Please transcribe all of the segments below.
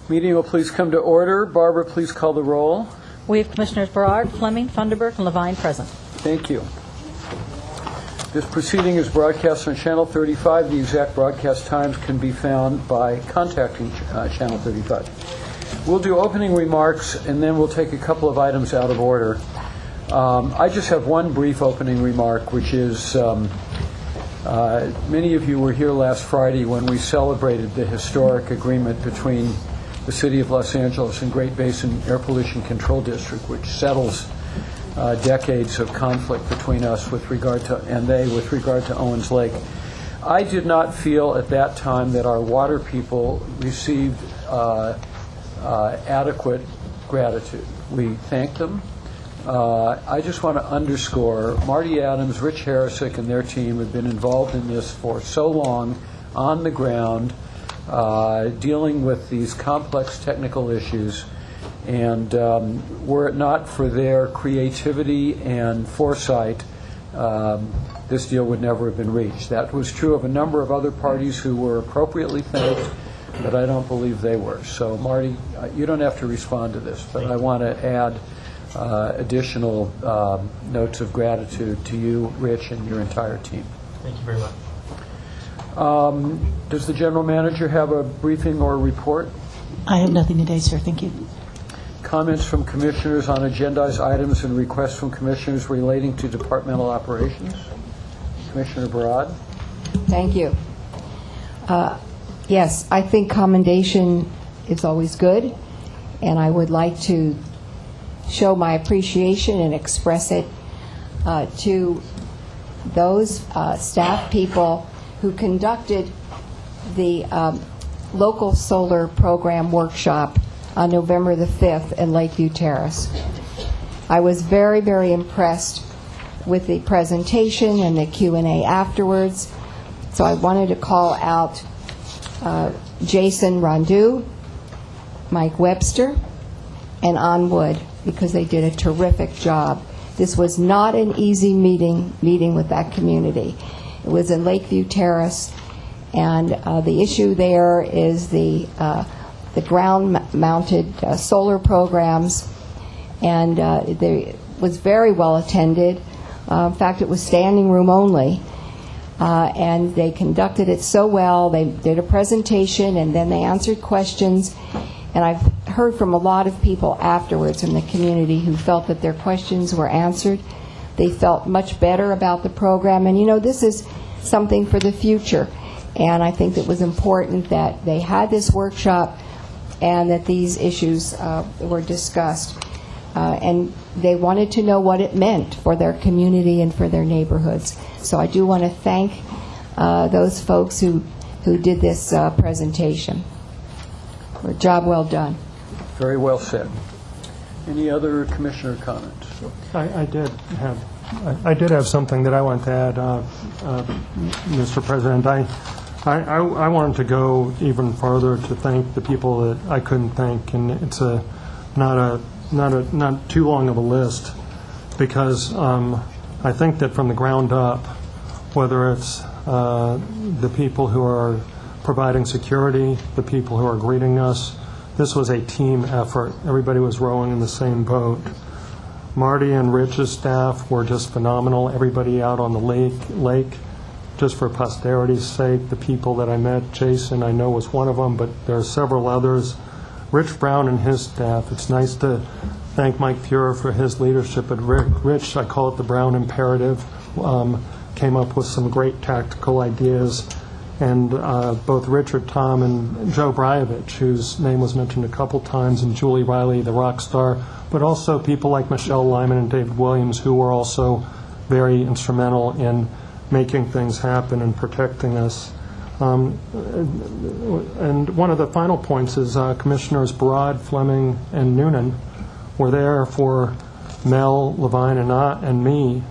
Meeting will please come to order. Barbara, please call the roll. We have Commissioners Berard, Fleming, Funderburk, and Levine present. Thank you. This proceeding is broadcast on Channel 35. The exact broadcast times can be found by contacting Channel 35. We'll do opening remarks, and then we'll take a couple of items out of order. I just have one brief opening remark, which is many of you were here last Friday when we celebrated the historic agreement between the City of Los Angeles and Great Basin Air Pollution Control District, which settles decades of conflict between us with regard to Owens Lake. I did not feel at that time that our water people received adequate gratitude. We thanked them. I just want to underscore, Marty Adams, Rich Harrisick, and their team have been involved in this for so long, on the ground, dealing with these complex technical issues. And were it not for their creativity and foresight, this deal would never have been reached. That was true of a number of other parties who were appropriately thanked, but I don't believe they were. So, Marty, you don't have to respond to this, but I want to add additional notes of gratitude to you, Rich, and your entire team. Thank you very much. Does the General Manager have a briefing or a report? I have nothing today, sir. Thank you. Comments from Commissioners on agendized items and requests from Commissioners relating to departmental operations? Commissioner Barad? Thank you. Yes, I think commendation is always good, and I would like to show my appreciation and express it to those staff people who conducted the local solar program workshop on November the 5th in Lakeview Terrace. I was very, very impressed with the presentation and the Q&A afterwards. So I wanted to call out Jason Rondeau, Mike Webster, and Ann Wood, because they did a terrific job. This was not an easy meeting with that community. It was in Lakeview Terrace, and the issue there is the ground-mounted solar programs, and it was very well attended. In fact, it was standing room only, and they conducted it so well. They did a presentation, and then they answered questions, and I've heard from a lot of people afterwards in the community who felt that their questions were answered. They felt much better about the program, and this is something for the future, and I think it was important that they had this workshop and that these issues were discussed. And they wanted to know what it meant for their community and for their neighborhoods. So I do want to thank those folks who did this presentation. A job well done. Very well said. Any other Commissioner comments? I did have something that I want to add, Mr. President. I wanted to go even further to thank the people that I couldn't thank, and it's not too long of a list, because I think that from the ground up, whether it's the people who are providing security, the people who are greeting us, this was a team effort. Everybody was rowing in the same boat. Marty and Rich's staff were just phenomenal. Everybody out on the lake, just for posterity's sake, the people that I met, Jason I know was one of them, but there are several others. Rich Brown and his staff. It's nice to thank Mike Fuhrer for his leadership. But Rich, I call it the Brown Imperative, came up with some great tactical ideas. And both Richard, Tom, and Joe Bryovich, whose name was mentioned a couple times, and Julie Riley, the rock star, but also people like Michelle Lyman and David Williams, who were also very instrumental in making things happen and protecting us. And one of the final points is Commissioners Barad, Fleming, and Noonan were there for Mel, Levine, and me.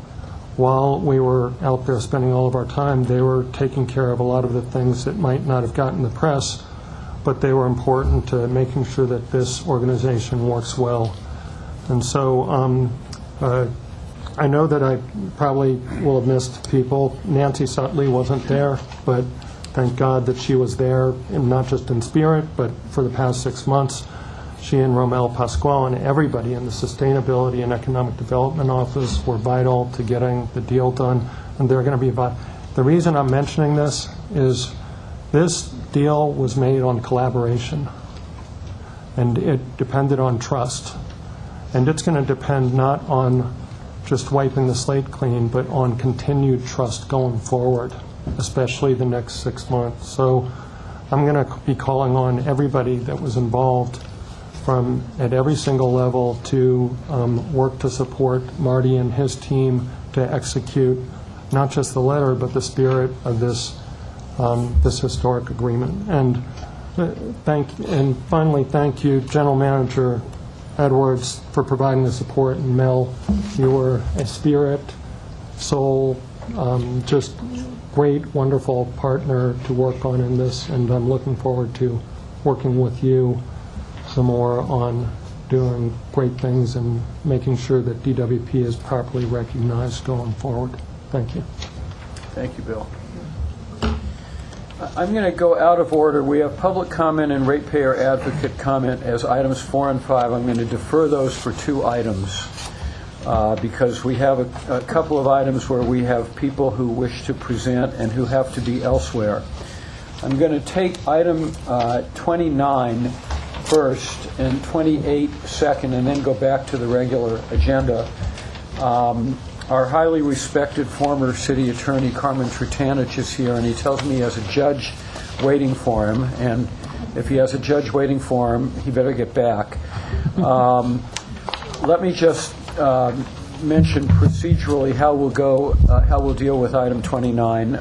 While we were out there spending all of our time, they were taking care of a lot of the things that might not have gotten the press, but they were important to making sure that this organization works well. And so I know that I probably will have missed people. Nancy Sutley wasn't there, but thank God that she was there, and not just in spirit, but for the past 6 months. She and Romel Pasquale and everybody in the Sustainability and Economic Development Office were vital to getting the deal done, and they're going to be vital. The reason I'm mentioning this is this deal was made on collaboration, and it depended on trust. And it's going to depend not on just wiping the slate clean, but on continued trust going forward, especially the next 6 months. So I'm going to be calling on everybody that was involved from at every single level to work to support Marty and his team to execute not just the letter, but the spirit of this this historic agreement. And finally, thank you, General Manager Edwards, for providing the support. And Mel, you were a spirit, soul, just great, wonderful partner to work on in this, and I'm looking forward to working with you some more on doing great things and making sure that DWP is properly recognized going forward. Thank you. Thank you, Bill. I'm going to go out of order. We have public comment and ratepayer advocate comment as items 4 and 5. I'm going to defer those for 2 items because we have a couple of items where we have people who wish to present and who have to be elsewhere. I'm going to take item 29 first and 28 second, and then go back to the regular agenda. Our highly respected former city attorney, Carmen Trutanich, is here, and he tells me he has a judge waiting for him, and if he has a judge waiting for him, he better get back. Let me just mention procedurally how we'll deal with item 29.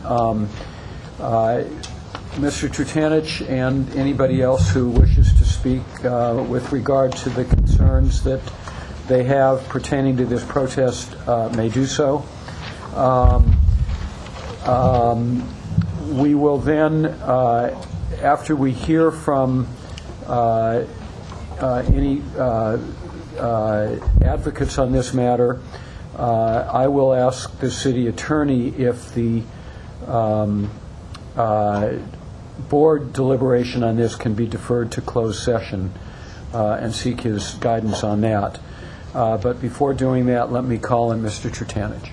Mr. Trutanich and anybody else who wishes to speak with regard to the concerns that they have pertaining to this protest may do so. We will then, after we hear from any advocates on this matter, I will ask the city attorney if the board deliberation on this can be deferred to closed session and seek his guidance on that. But before doing that, let me call in Mr. Trutanich.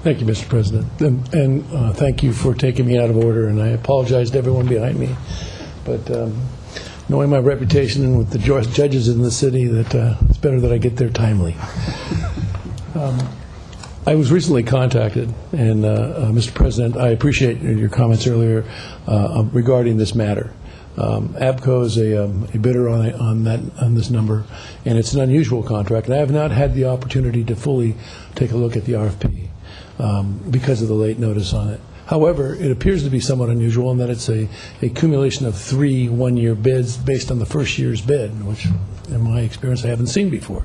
Thank you, Mr. President. And thank you for taking me out of order, and I apologize to everyone behind me. But knowing my reputation and with the judges in the city, that it's better that I get there timely. I was recently contacted, and Mr. President, I appreciate your comments earlier regarding this matter. ABCO is a bidder on this number, and it's an unusual contract. And I have not had the opportunity to fully take a look at the RFP because of the late notice on it. However, it appears to be somewhat unusual in that it's a accumulation of 3 one-year bids based on the first year's bid, which, in my experience, I haven't seen before.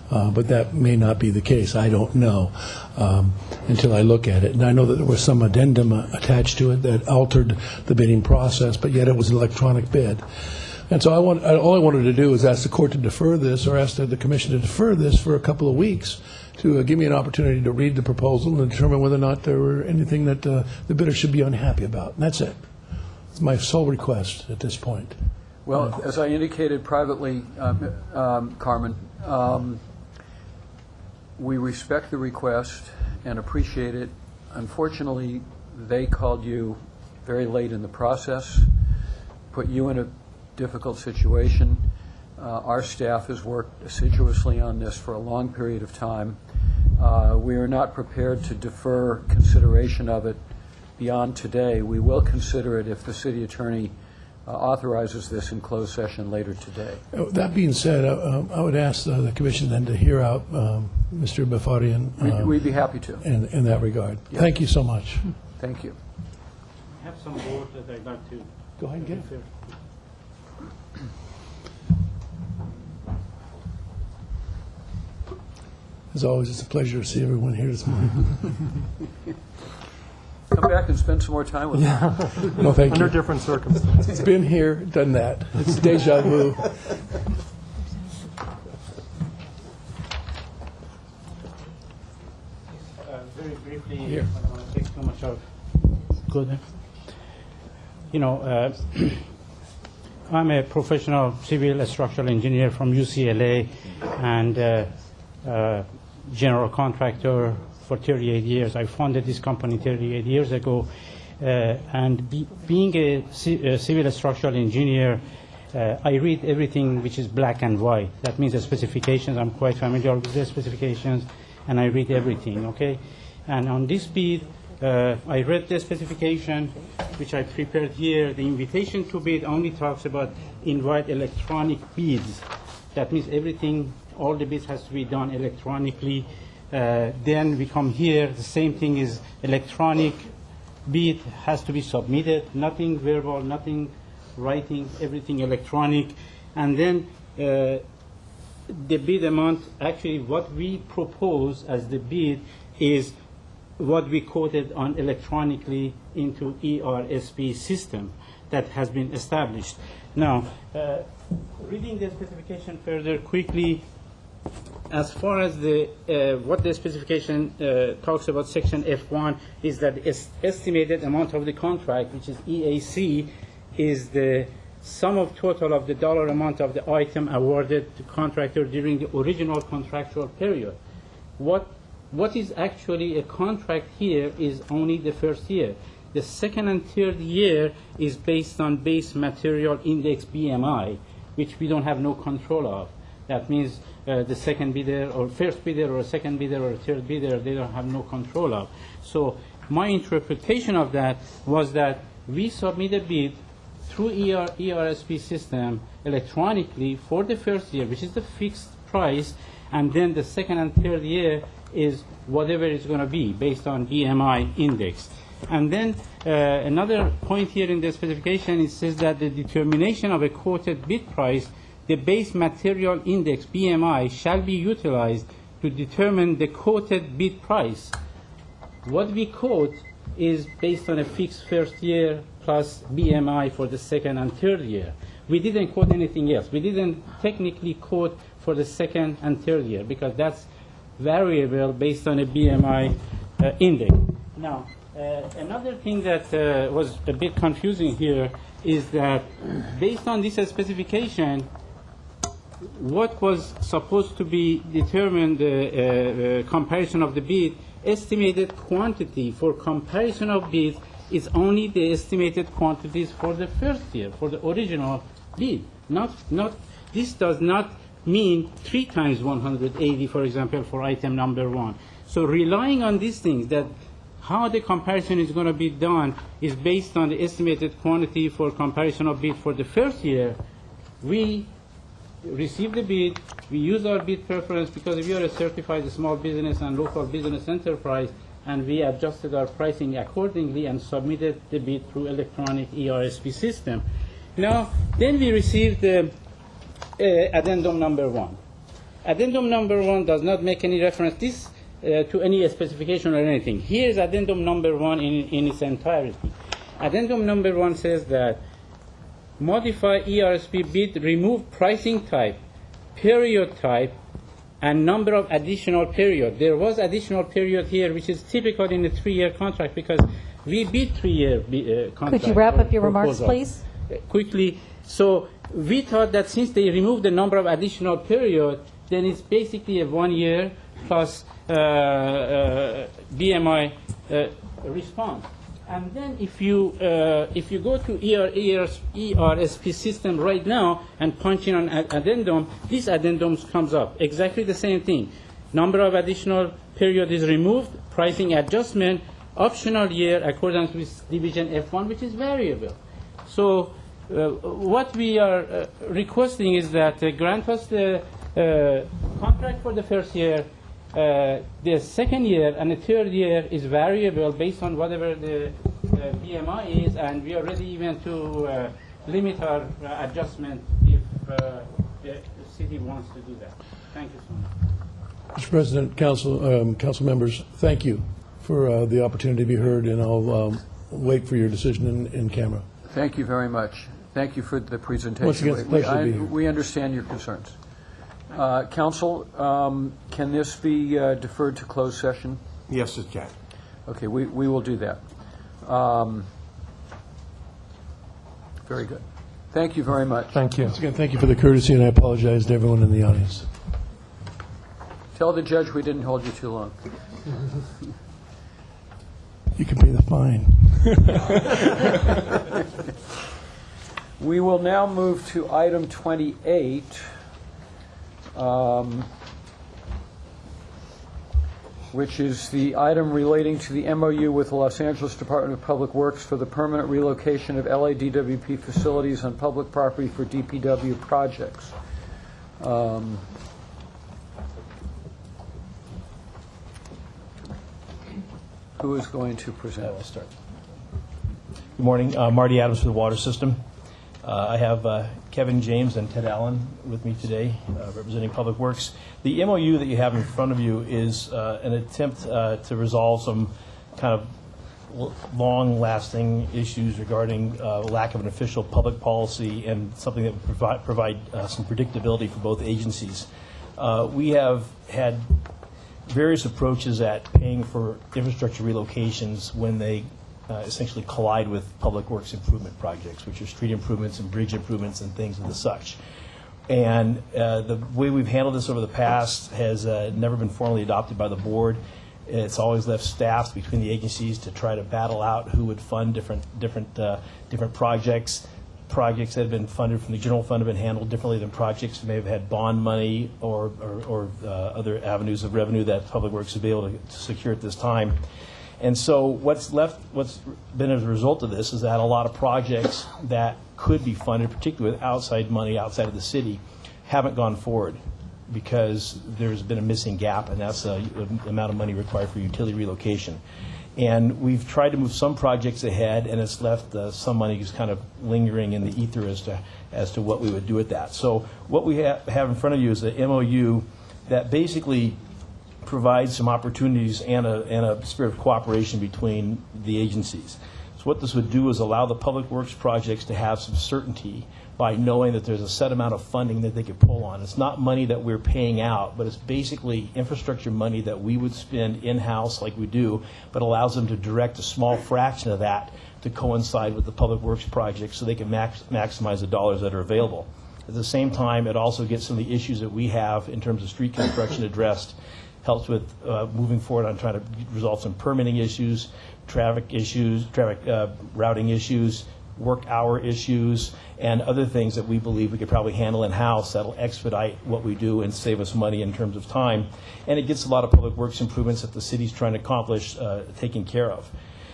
But that may not be the case. I don't know until I look at it. And I know that there was some addendum attached to it that altered the bidding process, but yet it was an electronic bid. And so all I wanted to do is ask the court to defer this, or ask the commission to defer this for a couple of weeks to give me an opportunity to read the proposal and determine whether or not there were anything that the bidder should be unhappy about. And that's it. It's my sole request at this point. Well, as I indicated privately, Carmen, we respect the request and appreciate it. Unfortunately, they called you very late in the process, put you in a difficult situation. Our staff has worked assiduously on this for a long period of time. We are not prepared to defer consideration of it beyond today. We will consider it if the city attorney authorizes this in closed session later today. That being said, I would ask the commission then to hear out Mr. Bafarian. We'd be happy to. In that regard. Yeah. Thank you so much. Thank you. I have some more that I'd like to... Go ahead and get it. As always, it's a pleasure to see everyone here this morning. Come back and spend some more time with us. No, thank you. Under different circumstances. Been here, done that. It's deja vu. Very briefly, Here. I don't want to take too much out. Go there. I'm a professional civil structural engineer from UCLA and general contractor for 38 years. I founded this company 38 years ago. Being a civil structural engineer, I read everything which is black and white. That means the specifications. I'm quite familiar with the specifications, and I read everything, okay? And on this bid, I read the specification, which I prepared here. The invitation to bid only talks about invite electronic bids. That means everything, all the bids has to be done electronically. Then we come here, the same thing is electronic bid has to be submitted, nothing verbal, nothing writing, everything electronic. And then the bid amount, actually what we propose as the bid is what we quoted on electronically into ERSP system that has been established. Now, reading the specification further quickly, as far as what the specification talks about, section F1 is that the estimated amount of the contract, which is EAC, is the sum of total of the dollar amount of the item awarded to contractor during the original contractual period. What is actually a contract here is only the first year. The second and third year is based on base material index BMI, which we don't have no control of. That means the second bidder or first bidder or second bidder or third bidder, they don't have no control of. So my interpretation of that was that we submit a bid through ERSP system electronically for the first year, which is the fixed price, and then the second and third year is whatever it's going to be based on BMI index. And then another point here in the specification, it says that the determination of a quoted bid price, the base material index BMI shall be utilized to determine the quoted bid price. What we quote is based on a fixed first year plus BMI for the second and third year. We didn't quote anything else. We didn't technically quote for the second and third year because that's variable based on a BMI index. Now, another thing that was a bit confusing here is that based on this specification, what was supposed to be determined, the comparison of the bid, estimated quantity for comparison of bids is only the estimated quantities for the first year, for the original bid. This does not mean 3 times 180, for example, for item number 1. So relying on these things, that how the comparison is going to be done is based on the estimated quantity for comparison of bid for the first year. We receive the bid, we use our bid preference because we are a certified small business and local business enterprise, and we adjusted our pricing accordingly and submitted the bid through electronic ERSP system. Now, then we received addendum number 1. Addendum number 1 does not make any reference to any specification or anything. Here's addendum number 1 in its entirety. Addendum number 1 says that modify ERSP bid, remove pricing type, period type, and number of additional period. There was additional period here, which is typical in a 3-year contract because we bid 3-year contract. Could you wrap up your remarks, proposal. please? Quickly. So we thought that since they removed the number of additional period, then it's basically a 1 year plus BMI response. And then if you go to ERSP system right now and punch in an addendum, this addendum comes up. Exactly the same thing. Number of additional period is removed, pricing adjustment, optional year accordance with division F1, which is variable. So what we are requesting is that grant us the contract for the first year. The second year and the third year is variable based on whatever the BMI is, and we are ready even to limit our adjustment if the city wants to do that. Thank you so much. Mr. President, council members, thank you for the opportunity to be heard, and I'll wait for your decision in camera. Thank you very much. Thank you for the presentation. Once again, it's a pleasure to be here. We understand your concerns. Council, can this be deferred to closed session? Yes, it can. Okay, we will do that. Very good. Thank you very much. Thank you. Once again, thank you for the courtesy, and I apologize to everyone in the audience. Tell the judge we didn't hold you too long. You can pay the fine. We will now move to item 28, which is the item relating to the MOU with the Los Angeles Department of Public Works for the permanent relocation of LADWP facilities on public property for DPW projects. Who is going to present? I will start. Good morning. Marty Adams for the Water System. I have Kevin James and Ted Allen with me today, representing Public Works. The MOU that you have in front of you is an attempt to resolve some kind of long-lasting issues regarding lack of an official public policy and something that would provide some predictability for both agencies. We have had various approaches at paying for infrastructure relocations when they essentially collide with public works improvement projects, which are street improvements and bridge improvements and things of the such. And the way we've handled this over the past has never been formally adopted by the board. It's always left staffs between the agencies to try to battle out who would fund different projects. Projects that have been funded from the general fund have been handled differently than projects that may have had bond money or other avenues of revenue that Public Works would be able to secure at this time. And so what's been as a result of this is that a lot of projects that could be funded, particularly with outside money outside of the city, haven't gone forward because there's been a missing gap, and that's the amount of money required for utility relocation. And we've tried to move some projects ahead, and it's left some money just kind of lingering in the ether as to what we would do with that. So what we have in front of you is an MOU that basically provides some opportunities and a spirit of cooperation between the agencies. So what this would do is allow the public works projects to have some certainty by knowing that there's a set amount of funding that they could pull on. It's not money that we're paying out, but it's basically infrastructure money that we would spend in-house like we do, but allows them to direct a small fraction of that to coincide with the public works project so they can maximize the dollars that are available. At the same time, it also gets some of the issues that we have in terms of street construction addressed, helps with moving forward on trying to resolve some permitting issues, traffic routing issues, work hour issues, and other things that we believe we could probably handle in-house that'll expedite what we do and save us money in terms of time. And it gets a lot of public works improvements that the city's trying to accomplish taken care of.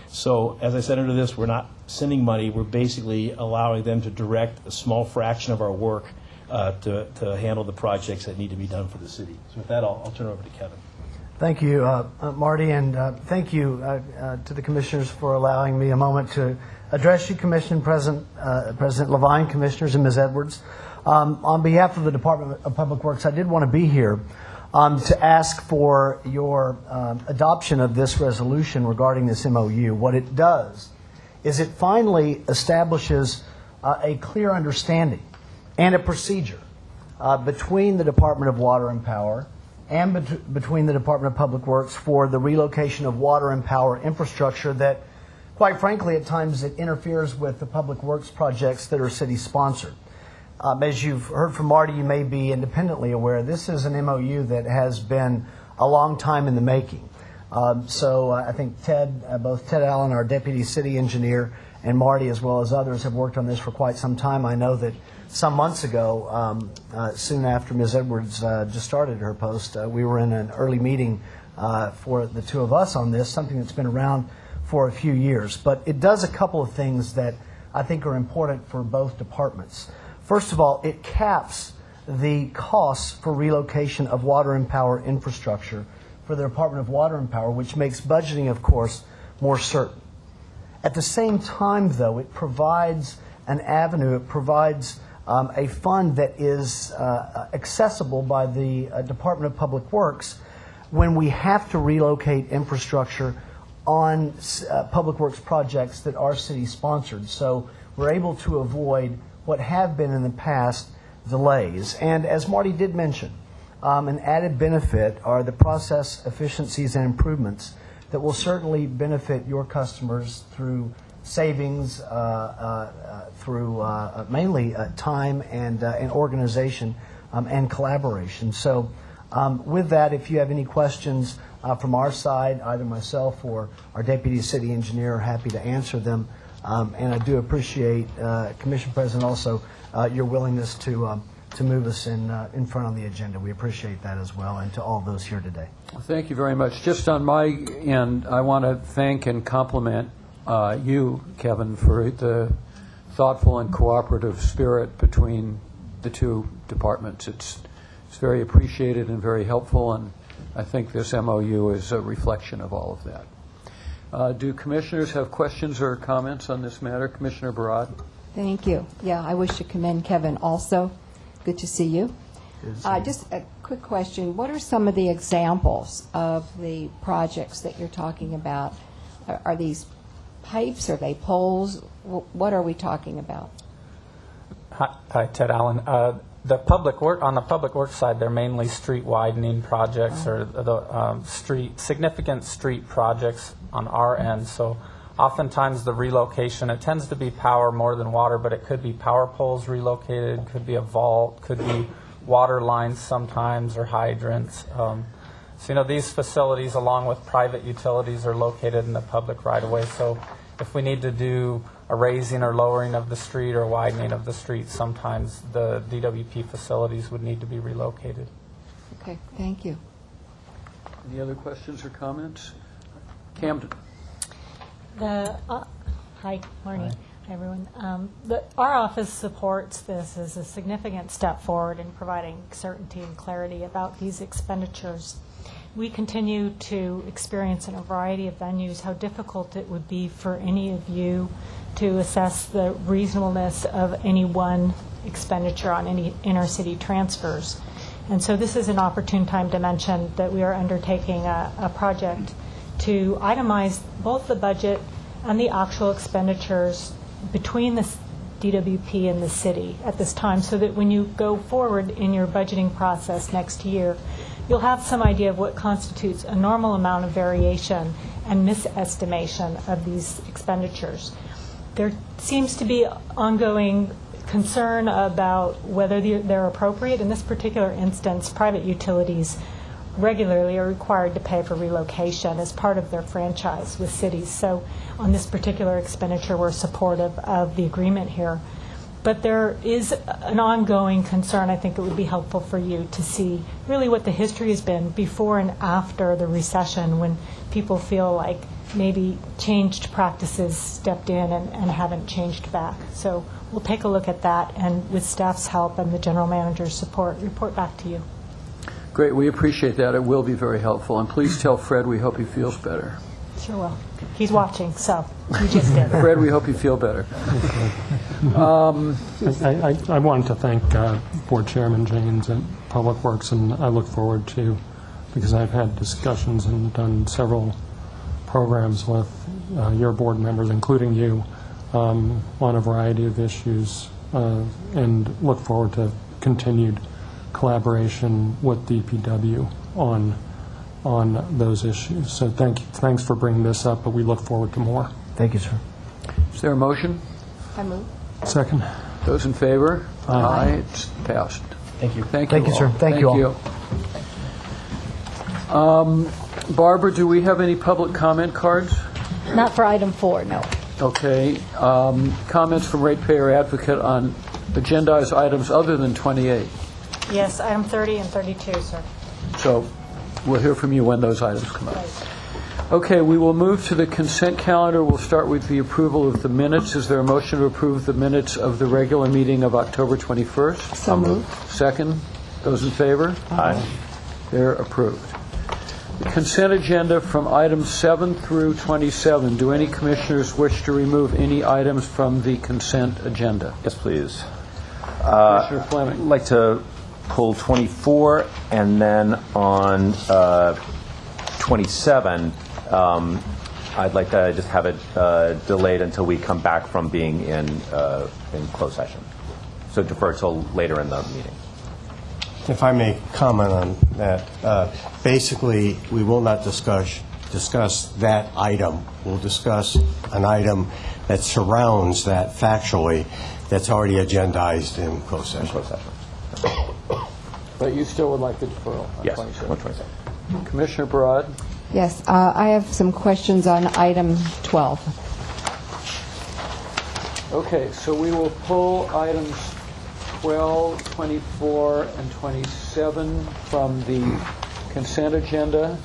So as I said under this, we're not sending money, we're basically allowing them to direct a small fraction of our work to handle the projects that need to be done for the city. So with that, I'll turn it over to Kevin. Thank you, Marty, and thank you to the commissioners for allowing me a moment to address you, President Levine, commissioners, and Ms. Edwards. On behalf of the Department of Public Works, I did want to be here to ask for your adoption of this resolution regarding this MOU. What it does is it finally establishes a clear understanding and a procedure between the Department of Water and Power and between the Department of Public Works for the relocation of water and power infrastructure that, quite frankly, at times it interferes with the public works projects that are city-sponsored. As you've heard from Marty, you may be independently aware, this is an MOU that has been a long time in the making. So I think both Ted Allen, our deputy city engineer, and Marty, as well as others, have worked on this for quite some time. I know that some months ago, soon after Ms. Edwards just started her post, we were in an early meeting for the two of us on this, something that's been around for a few years. But it does a couple of things that I think are important for both departments. First of all, it caps the costs for relocation of water and power infrastructure for the Department of Water and Power, which makes budgeting, of course, more certain. At the same time, though, it provides an avenue, it provides a fund that is accessible by the Department of Public Works when we have to relocate infrastructure on public works projects that are city-sponsored. So we're able to avoid what have been in the past delays. And as Marty did mention, an added benefit are the process efficiencies and improvements that will certainly benefit your customers through savings through mainly time and organization and collaboration. So with that, if you have any questions from our side, either myself or our Deputy City Engineer are happy to answer them. And I do appreciate, Commission President, also your willingness to move us in front on the agenda. We appreciate that as well, and to all those here today. Well, thank you very much. Just on my end, I want to thank and compliment you, Kevin, for the thoughtful and cooperative spirit between the two departments. It's very appreciated and very helpful, and I think this MOU is a reflection of all of that. Do commissioners have questions or comments on this matter? Commissioner Barad? Thank you. Yeah, I wish to commend Kevin also. Good to see you. Just a quick question. What are some of the examples of the projects that you're talking about? Are these pipes? Are they poles? What are we talking about? Hi, Ted Allen. The public work on the public works side, they're mainly street widening projects or the significant street projects on our end. So oftentimes the relocation, it tends to be power more than water, but it could be power poles relocated, could be a vault, could be water lines sometimes, or hydrants. So these facilities, along with private utilities, are located in the public right-of-way. So if we need to do a raising or lowering of the street or widening of the street, sometimes the DWP facilities would need to be relocated. Okay, thank you. Any other questions or comments? Camden. Hi, morning, everyone. Our office supports this as a significant step forward in providing certainty and clarity about these expenditures. We continue to experience in a variety of venues how difficult it would be for any of you to assess the reasonableness of any one expenditure on any intercity transfers. And so this is an opportune time to mention that we are undertaking a project to itemize both the budget and the actual expenditures between the DWP and the city at this time, so that when you go forward in your budgeting process next year, you'll have some idea of what constitutes a normal amount of variation and misestimation of these expenditures. There seems to be ongoing concern about whether they're appropriate. In this particular instance, private utilities regularly are required to pay for relocation as part of their franchise with cities. So on this particular expenditure, we're supportive of the agreement here. But there is an ongoing concern. I think it would be helpful for you to see really what the history has been before and after the recession, when people feel like maybe changed practices stepped in and haven't changed back. So we'll take a look at that, and with staff's help and the general manager's support, report back to you. Great. We appreciate that. It will be very helpful. And please tell Fred we hope he feels better. Sure will. He's watching, so you just did. Fred, we hope you feel better. I wanted to thank Board Chairman Janes and Public Works, and I look forward to, because I've had discussions and done several programs with your board members, including you, on a variety of issues, and look forward to continued collaboration with DPW on those issues. So thanks for bringing this up, but we look forward to more. Thank you, sir. Is there a motion? I move. Second. Those in favor? Aye. It's passed. Thank you. Thank you Thank you, all. sir. Thank you all. Barbara, do we have any public comment cards? Not for item 4, no. Okay. Comments from ratepayer advocate on agendized items other than 28. Yes, item 30 and 32, sir. So we'll hear from you when those items come up. Right. Okay, we will move to the consent calendar. We'll start with the approval of the minutes. Is there a motion to approve the minutes of the regular meeting of October 21st? So moved. Second. Those in favor? Aye. They're approved. The consent agenda from items 7 through 27. Do any commissioners wish to remove any items from the consent agenda? Yes, please. Commissioner Fleming. I'd like to pull 24, and then on 27, I'd like to just have it delayed until we come back from being in closed session. So defer till later in the meeting. If I may comment on that, basically, we will not discuss that item. We'll discuss an item that surrounds that factually that's already agendized in closed session. But you still would like the deferral on Yes, 27? 127. Commissioner Barad? Yes, I have some questions on item 12. Okay, so we will pull items 12, 24, and 27 from the consent agenda.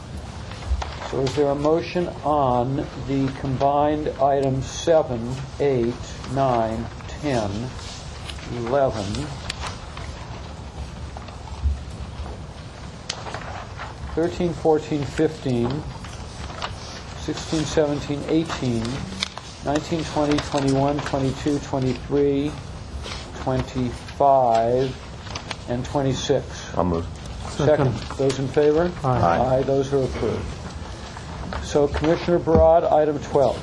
So is there a motion on the combined items 7, 8, 9, 10, 11, 13, 14, 15, 16, 17, 18, 19, 20, 21, 22, 23, 25, and 26? I'll move. Second. Those in favor? Aye. Aye, those are approved. So Commissioner Barad, item 12.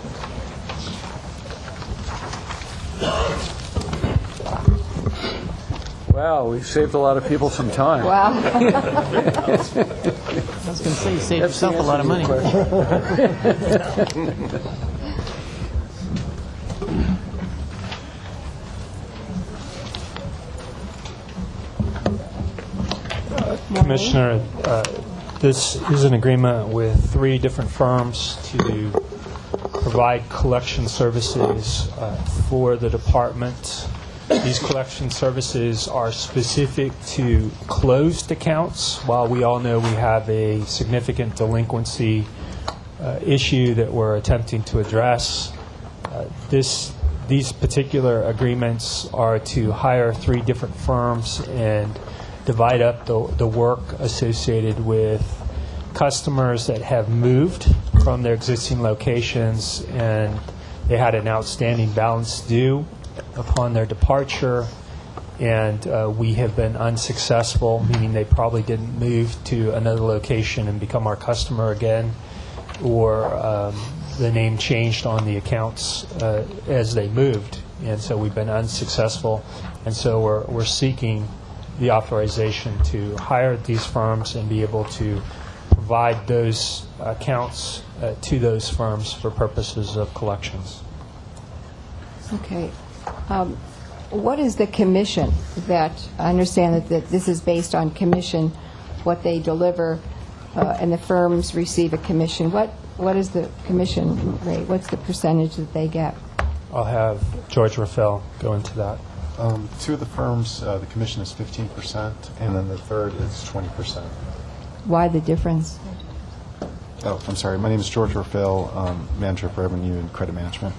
Wow, we've saved a lot of people some time. Wow. I was going to say, you saved That's the yourself a lot of money. answer to your question. Commissioner, this is an agreement with 3 different firms to provide collection services for the department. These collection services are specific to closed accounts. While we all know we have a significant delinquency issue that we're attempting to address, these particular agreements are to hire 3 different firms and divide up the work associated with customers that have moved from their existing locations and they had an outstanding balance due upon their departure, and we have been unsuccessful, meaning they probably didn't move to another location and become our customer again, or the name changed on the accounts as they moved, and so we've been unsuccessful, and so we're seeking the authorization to hire these firms and be able to provide those accounts to those firms for purposes of collections. Okay. What is the commission that, I understand that this is based on commission, what they deliver, and the firms receive a commission. What is the commission rate? What's the percentage that they get? I'll have George Rafael go into that. 2 of the firms, the commission is 15%, and then the third is 20%. Why the difference? Oh, I'm sorry. My name is George Rafael, Manager of Revenue and Credit Management.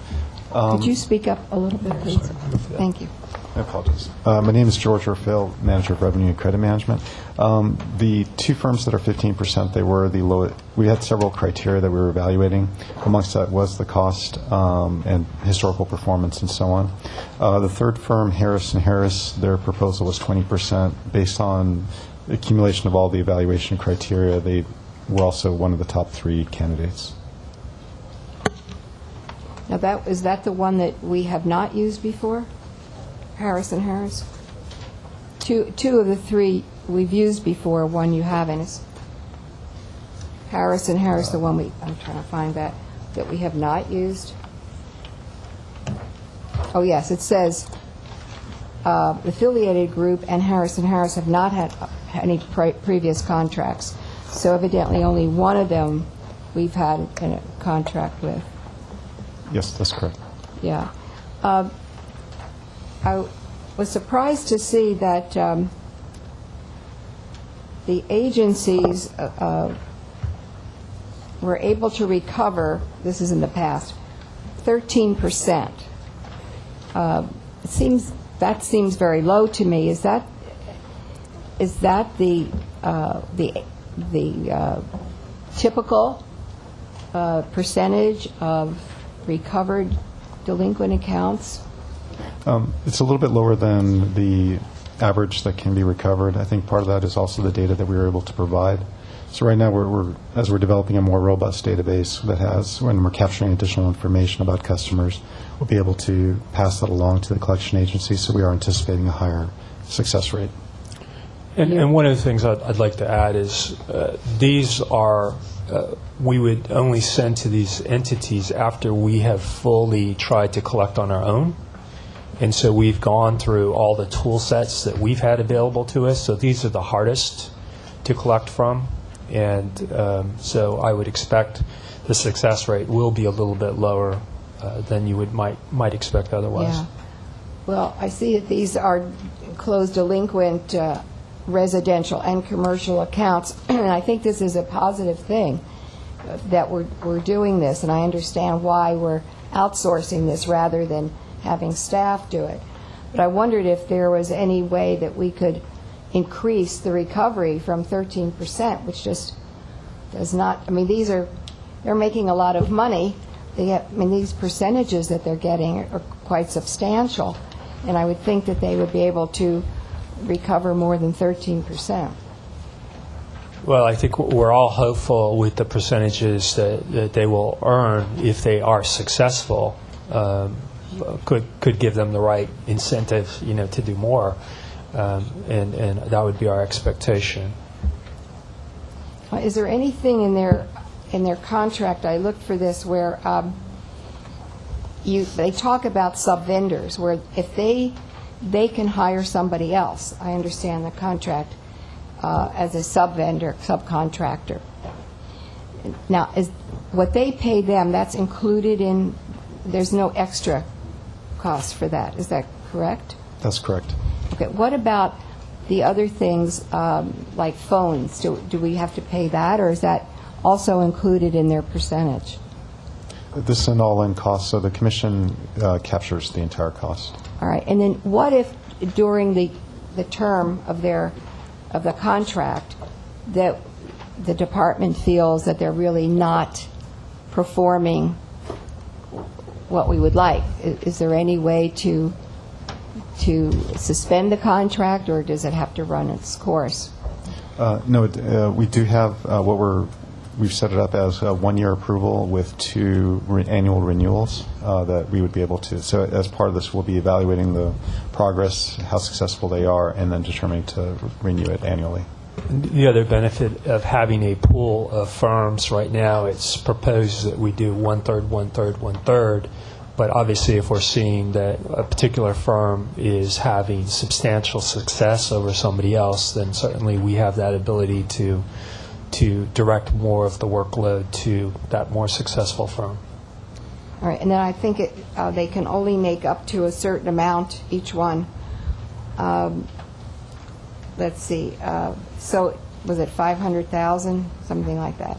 Could you speak up a little bit, please? Thank you. I apologize. My name is George Rafael, Manager of Revenue and Credit Management. The 2 firms that are 15%, they were the lowest. We had several criteria that we were evaluating. Amongst that was the cost and historical performance and so on. The third firm, Harris & Harris, their proposal was 20%. Based on the accumulation of all the evaluation criteria, they were also one of the top 3 candidates. Now, is that the one that we have not used before? Harris & Harris? Two of the 3 we've used before, one you haven't. Is Harris & Harris the one I'm trying to find that we have not used? Oh, yes, it says the affiliated group and Harris & Harris have not had any previous contracts. So evidently only one of them we've had a contract with. Yes, that's correct. Yeah. I was surprised to see that the agencies were able to recover, this is in the past, 13%. That seems very low to me. Is that the typical percentage of recovered delinquent accounts? It's a little bit lower than the average that can be recovered. I think part of that is also the data that we were able to provide. So right now, as we're developing a more robust database that has, when we're capturing additional information about customers, we'll be able to pass that along to the collection agency, so we are anticipating a higher success rate. And one of the things I'd like to add is these are, we would only send to these entities after we have fully tried to collect on our own. And so we've gone through all the tool sets that we've had available to us. So these are the hardest to collect from. And so I would expect the success rate will be a little bit lower than you might expect otherwise. Yeah. Well, I see that these are closed delinquent residential and commercial accounts, and I think this is a positive thing that we're doing this, and I understand why we're outsourcing this rather than having staff do it. But I wondered if there was any way that we could increase the recovery from 13%, which just does not, I mean, they're making a lot of money. These percentages that they're getting are quite substantial, and I would think that they would be able to recover more than 13%. Well, I think we're all hopeful with the percentages that they will earn if they are successful. Could give them the right incentive, to do more, and that would be our expectation. Is there anything in their contract? I looked for this where they talk about sub-vendors, where if they can hire somebody else. I understand the contract as a sub-vendor, subcontractor. Now, is what they pay them, that's included in, there's no extra cost for that. Is that correct? That's correct. Okay. What about the other things like phones? Do we have to pay that, or is that also included in their percentage? This is an all-in cost, so the commission captures the entire cost. All right. And then what if during the term of the contract that the department feels that they're really not performing what we would like? Is there any way to suspend the contract, or does it have to run its course? No, we do have we've set it up as a one-year approval with 2 annual renewals that we would be able to. So as part of this, we'll be evaluating the progress, how successful they are, and then determining to renew it annually. The other benefit of having a pool of firms right now, it's proposed that we do 1/3, 1/3, 1/3. But obviously, if we're seeing that a particular firm is having substantial success over somebody else, then certainly we have that ability to direct more of the workload to that more successful firm. All right. And then I think they can only make up to a certain amount, each one. Let's see. So was it 500,000, something like that?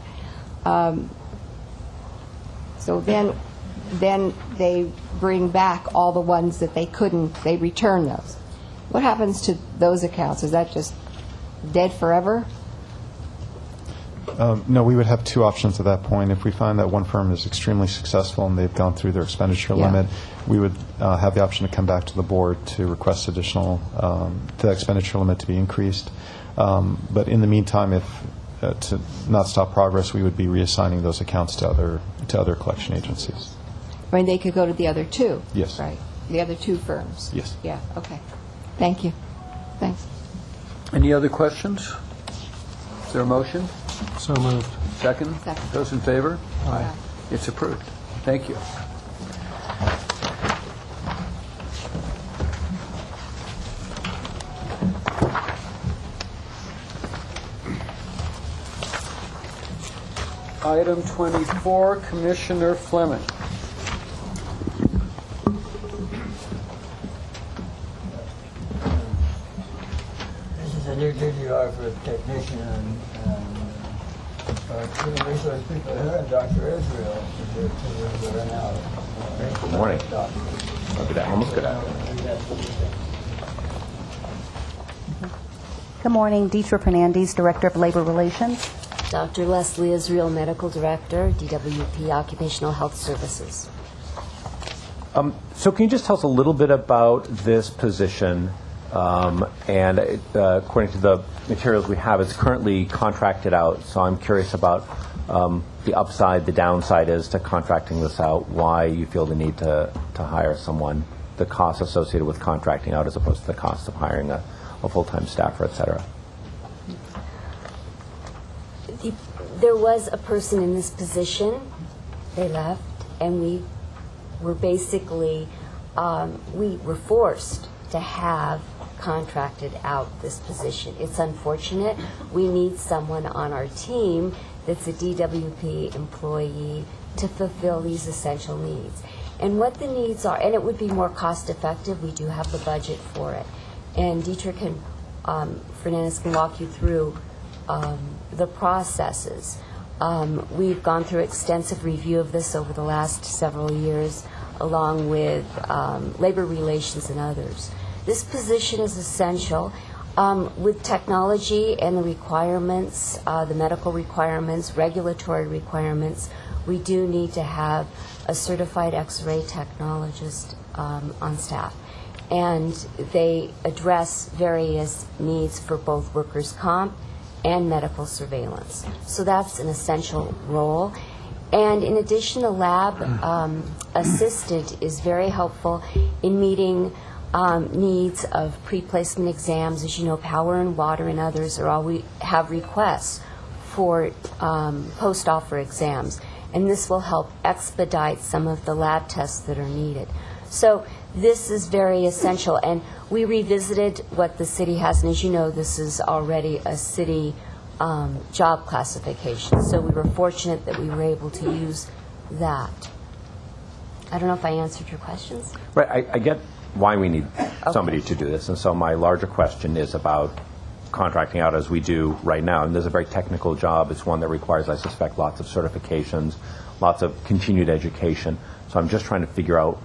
So then they bring back all the ones that they couldn't. They return those. What happens to those accounts? Is that just dead forever? No, we would have 2 options at that point. If we find that one firm is extremely successful and they've gone through their expenditure limit, we would have the option to come back to the board to request additional, the expenditure limit to be increased. But in the meantime, if to not stop progress, we would be reassigning those accounts to other collection agencies. I mean, they could go to the other 2. Yes. Right. The other 2 firms. Yes. Yeah. Okay. Thank you. Thanks. Any other questions? Is there a motion? So moved. Second? Second. Those in favor? Aye. It's approved. Thank you. Item 24, Commissioner Fleming. This is a new DVR for a technician and human resource people here, and Dr. Israel. Good morning. Almost good afternoon. Good morning, Deetra Fernandez, Director of Labor Relations. Dr. Leslie Israel, Medical Director, DWP Occupational Health Services. So can you just tell us a little bit about this position? And according to the materials we have, it's currently contracted out. So I'm curious about the upside, the downside is to contracting this out, why you feel the need to hire someone, the costs associated with contracting out as opposed to the cost of hiring a full-time staffer, et cetera. There was a person in this position. They left, and we were basically, we were forced to have contracted out this position. It's unfortunate. We need someone on our team that's a DWP employee to fulfill these essential needs. And what the needs are, and it would be more cost effective, we do have the budget for it. And Dietrich Fernandez can walk you through the processes. We've gone through extensive review of this over the last several years, along with labor relations and others. This position is essential. With technology and the requirements, the medical requirements, regulatory requirements, we do need to have a certified X-ray technologist on staff. And they address various needs for both workers' comp and medical surveillance. So that's an essential role. And in addition, the lab assistant is very helpful in meeting needs of pre-placement exams. As you know, power and water and others are all we have requests for post-offer exams. And this will help expedite some of the lab tests that are needed. So this is very essential. And we revisited what the city has, and as you know, this is already a city job classification. So we were fortunate that we were able to use that. I don't know if I answered your questions. Right, I get why we need somebody to do this, and so my larger question is about contracting out as we do right now. And there's a very technical job. It's one that requires, I suspect, lots of certifications, lots of continued education. So I'm just trying to figure out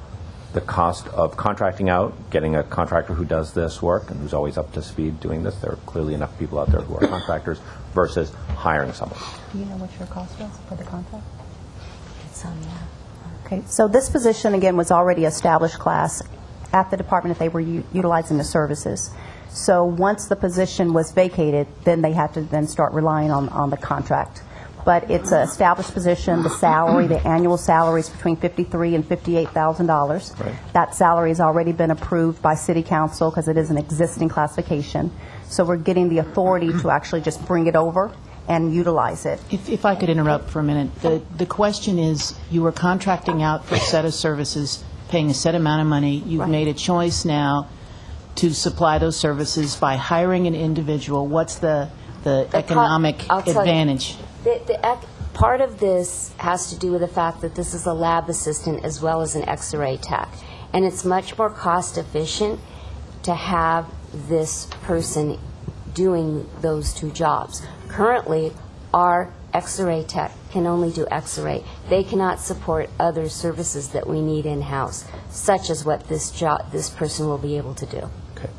the cost of contracting out, getting a contractor who does this work and who's always up to speed doing this. There are clearly enough people out there who are contractors versus hiring someone. Do you know what your cost was for the contract? It's on there. Okay, so this position, again, was already established class at the department that they were utilizing the services. So once the position was vacated, then they had to then start relying on the contract. But it's an established position. The salary, the annual salary is between $53,000 and $58,000. Right. That salary has already been approved by City Council because it is an existing classification. So we're getting the authority to actually just bring it over and utilize it. If I could interrupt for a minute. The question is, you were contracting out for a set of services, paying a set amount of money. You've made a choice now to supply those services by hiring an individual. What's the economic advantage? Part of this has to do with the fact that this is a lab assistant as well as an X-ray tech. And it's much more cost efficient to have this person doing those two jobs. Currently, our X-ray tech can only do X-ray. They cannot support other services that we need in-house, such as what this person will be able to do. Okay.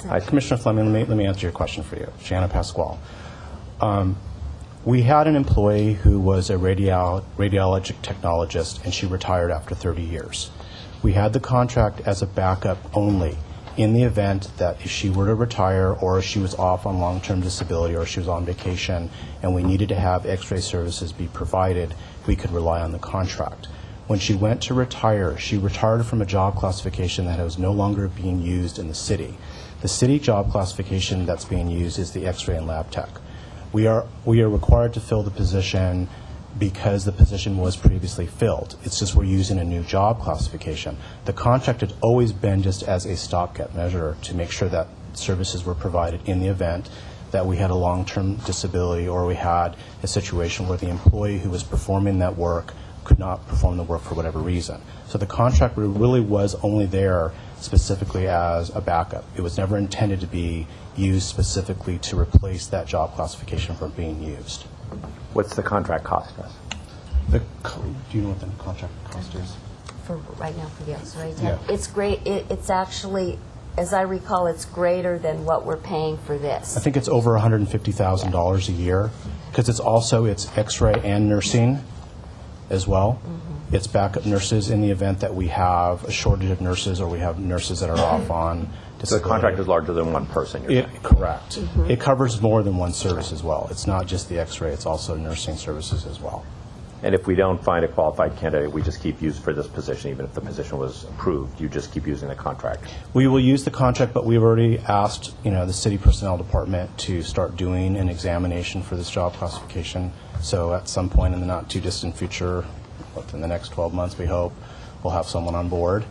Hi, Commissioner Fleming, let me answer your question for you. Shanna Pasquale. We had an employee who was a radiologic technologist, and she retired after 30 years. We had the contract as a backup only in the event that if she were to retire or if she was off on long-term disability or she was on vacation and we needed to have X-ray services be provided, we could rely on the contract. When she went to retire, she retired from a job classification that was no longer being used in the city. The city job classification that's being used is the X-ray and lab tech. We are required to fill the position because the position was previously filled. It's just we're using a new job classification. The contract had always been just as a stopgap measure to make sure that services were provided in the event that we had a long-term disability or we had a situation where the employee who was performing that work could not perform the work for whatever reason. So the contract really was only there specifically as a backup. It was never intended to be used specifically to replace that job classification from being used. What's the contract cost us? Do you know what the contract cost is? For right now, for the X-ray tech, Yeah. it's great. It's actually, as I recall, it's greater than what we're paying for this. I think it's over $150,000 a year because it's X-ray and nursing as well. Mm-hmm. It's backup nurses in the event that we have a shortage of nurses or we have nurses that are off on disability. So the contract is larger than one person, you're saying? Correct. Mm-hmm. It covers more than one service as well. It's not just the X-ray, it's also nursing services as well. And if we don't find a qualified candidate, we just keep using for this position, even if the position was approved, you just keep using the contract. We will use the contract, but we've already asked, the city personnel department to start doing an examination for this job classification. So at some point in the not too distant future, within the next 12 months, we hope, we'll have someone on board.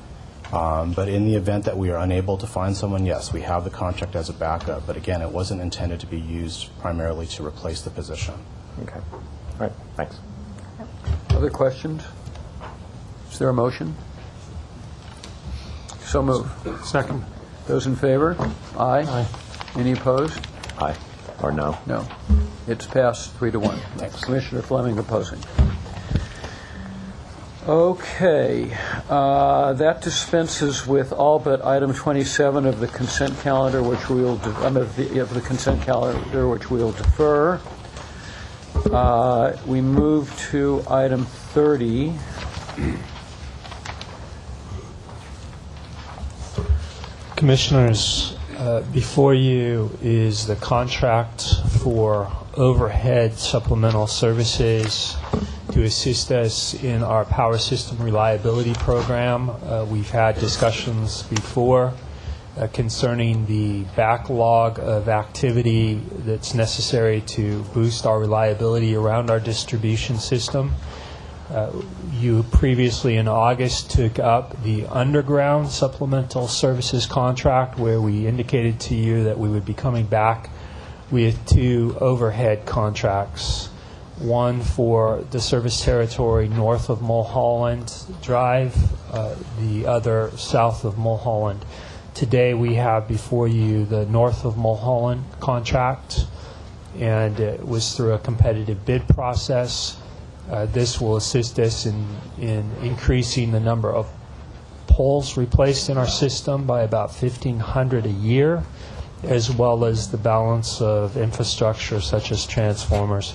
But in the event that we are unable to find someone, yes, we have the contract as a backup. But again, it wasn't intended to be used primarily to replace the position. Okay. All right. Thanks. Other questions? Is there a motion? So move. Second. Those in favor? Aye. Aye. Any opposed? Aye. Or no? No. It's passed 3-1. Thanks. Commissioner Fleming opposing. Okay. That dispenses with all but item 27 of the consent calendar, which we'll defer. We move to item 30. Commissioners, before you is the contract for overhead supplemental services to assist us in our power system reliability program. We've had discussions before concerning the backlog of activity that's necessary to boost our reliability around our distribution system. You previously in August took up the underground supplemental services contract, where we indicated to you that we would be coming back with 2 overhead contracts, one for the service territory north of Mulholland Drive, the other south of Mulholland. Today we have before you the north of Mulholland contract, and it was through a competitive bid process. This will assist us in increasing the number of poles replaced in our system by about 1,500 a year, as well as the balance of infrastructure such as transformers,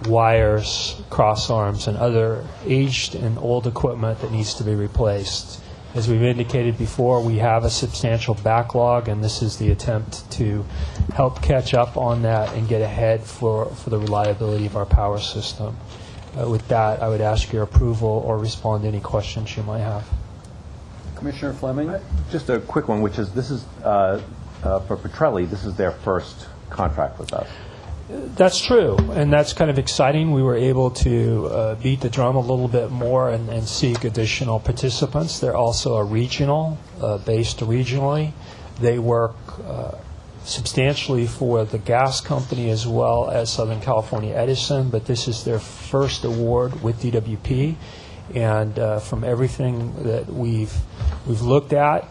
wires, cross arms, and other aged and old equipment that needs to be replaced. As we've indicated before, we have a substantial backlog, and this is the attempt to help catch up on that and get ahead for the reliability of our power system. With that, I would ask your approval or respond to any questions you might have. Commissioner Fleming? Just a quick one, which is, this is, for Petrelli, this is their first contract with us. That's true, and that's kind of exciting. We were able to beat the drum a little bit more and seek additional participants. They're also a regional, based regionally. They work substantially for the gas company as well as Southern California Edison, but this is their first award with DWP. And from everything that we've looked at,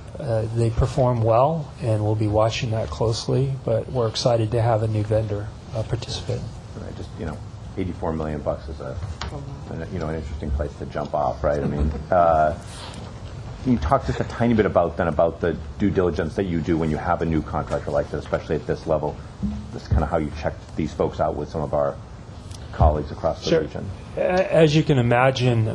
they perform well, and we'll be watching that closely. But we're excited to have a new vendor participate. Just $84 million is an interesting place to jump off, right? I mean, can you talk just a tiny bit about the due diligence that you do when you have a new contractor like this, especially at this level? This kind of how you check these folks out with some of our colleagues across the region. As you can imagine,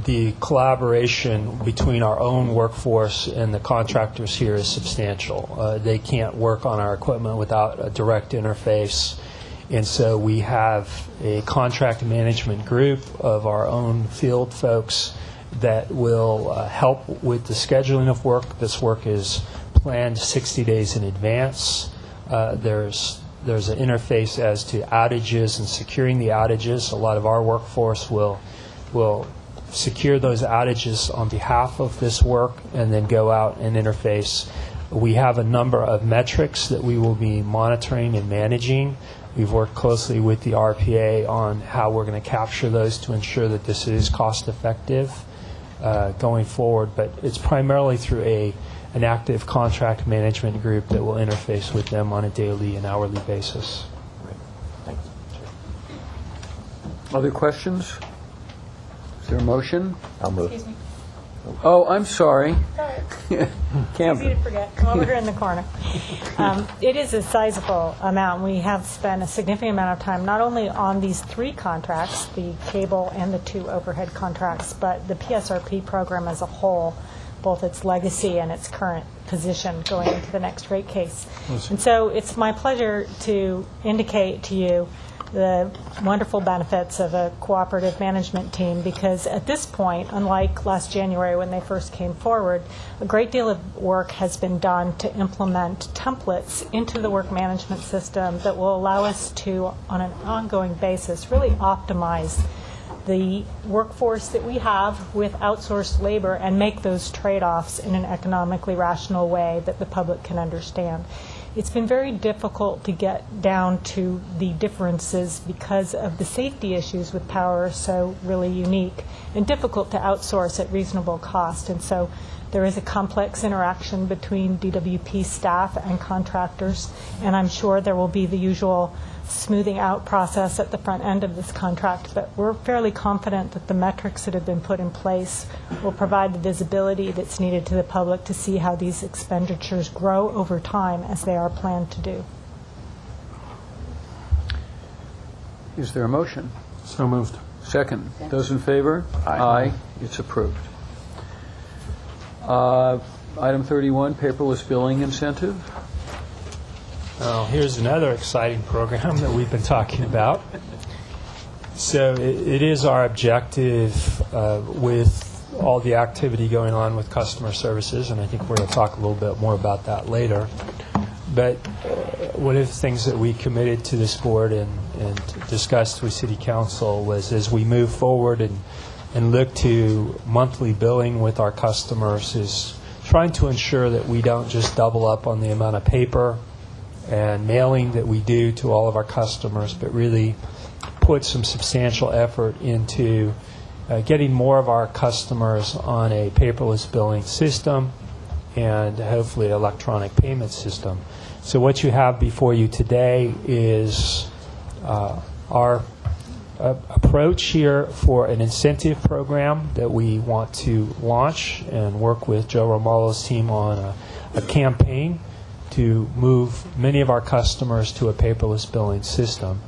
the collaboration between our own workforce and the contractors here is substantial. They can't work on our equipment without a direct interface. And so we have a contract management group of our own field folks that will help with the scheduling of work. This work is planned 60 days in advance. There's an interface as to outages and securing the outages. A lot of our workforce will secure those outages on behalf of this work and then go out and interface. We have a number of metrics that we will be monitoring and managing. We've worked closely with the RPA on how we're going to capture those to ensure that this is cost effective going forward. But it's primarily through an active contract management group that will interface with them on a daily and hourly basis. Great. Thanks. Other questions? Is there a motion? I'll move. Excuse me. Oh, I'm sorry. Easy to forget. Come over here in the corner. It is a sizable amount. We have spent a significant amount of time not only on these 3 contracts, the cable and the 2 overhead contracts, but the PSRP program as a whole, both its legacy and its current position going into the next rate case. And so it's my pleasure to indicate to you the wonderful benefits of a cooperative management team, because at this point, unlike last January when they first came forward, a great deal of work has been done to implement templates into the work management system that will allow us to, on an ongoing basis, really optimize the workforce that we have with outsourced labor and make those trade-offs in an economically rational way that the public can understand. It's been very difficult to get down to the differences because of the safety issues with power, so really unique, and difficult to outsource at reasonable cost. And so there is a complex interaction between DWP staff and contractors, and I'm sure there will be the usual smoothing out process at the front end of this contract, but we're fairly confident that the metrics that have been put in place will provide the visibility that's needed to the public to see how these expenditures grow over time as they are planned to do. Is there a motion? So moved. Second. Those in favor? Aye. It's approved. Item 31, paperless billing incentive. Oh, here's another exciting program that we've been talking about. So it is our objective with all the activity going on with customer services, and I think we're going to talk a little bit more about that later. But one of the things that we committed to this board and discussed with City Council was, as we move forward and look to monthly billing with our customers, is trying to ensure that we don't just double up on the amount of paper and mailing that we do to all of our customers, but really put some substantial effort into getting more of our customers on a paperless billing system and hopefully electronic payment system. So what you have before you today is our approach here for an incentive program that we want to launch and work with Joe Romalo's team on a campaign to move many of our customers to a paperless billing system.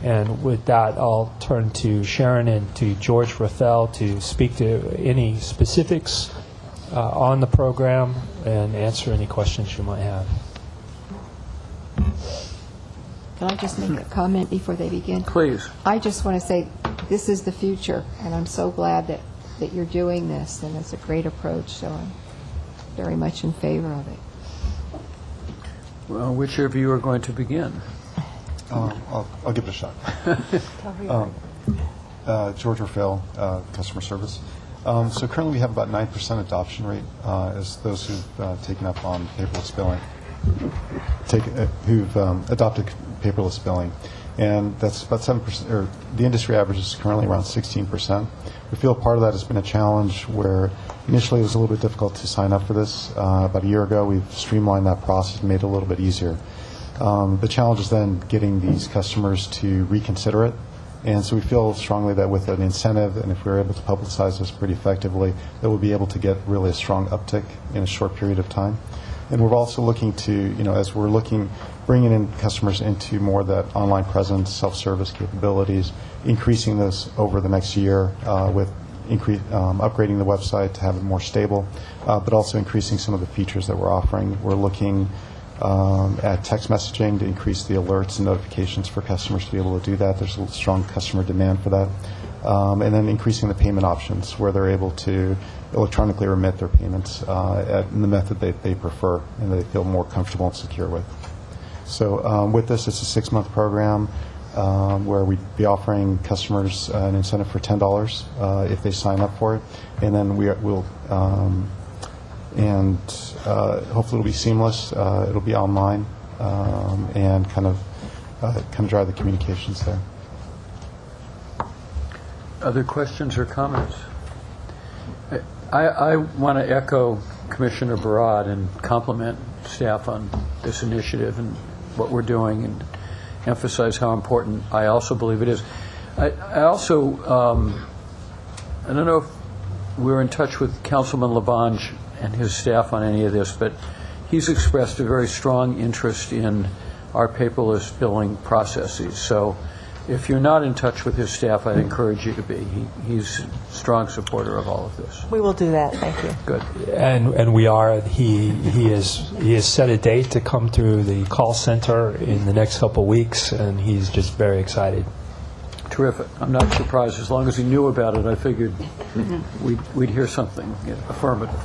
And with that, I'll turn to Sharon and to George Raffel to speak to any specifics on the program and answer any questions you might have. Can I just make a comment before they begin? Please. I just want to say this is the future, and I'm so glad that you're doing this, and it's a great approach, so I'm very much in favor of it. Well, which of you are going to begin? I'll give it a shot. George Raffel, customer service. So currently we have about 9% adoption rate as those who've taken up on paperless billing, who've adopted paperless billing. And that's about 7%, or the industry average is currently around 16%. We feel part of that has been a challenge where initially it was a little bit difficult to sign up for this. About a year ago, we've streamlined that process and made it a little bit easier. The challenge is then getting these customers to reconsider it. And so we feel strongly that with an incentive, and if we're able to publicize this pretty effectively, that we'll be able to get really a strong uptick in a short period of time. And we're also looking to, as we're bringing in customers into more of that online presence, self-service capabilities, increasing those over the next year with upgrading the website to have it more stable, but also increasing some of the features that we're offering. We're looking at text messaging to increase the alerts and notifications for customers to be able to do that. There's a strong customer demand for that. And then increasing the payment options where they're able to electronically remit their payments in the method they prefer and they feel more comfortable and secure with. So with this, it's a 6-month program where we'd be offering customers an incentive for $10 if they sign up for it. And then we'll hopefully it'll be seamless. It'll be online and kind of drive the communications there. Other questions or comments? I want to echo Commissioner Barad and compliment staff on this initiative and what we're doing and emphasize how important I also believe it is. I also, I don't know if we're in touch with Councilman Labange and his staff on any of this, but he's expressed a very strong interest in our paperless billing processes. So If you're not in touch with his staff, I'd encourage you to be. He's a strong supporter of all of this. We will do that. Thank you. Good. And we are. He has set a date to come through the call center in the next couple of weeks, and he's just very excited. Terrific. I'm not surprised. As long as he knew about it, I figured we'd hear something affirmative.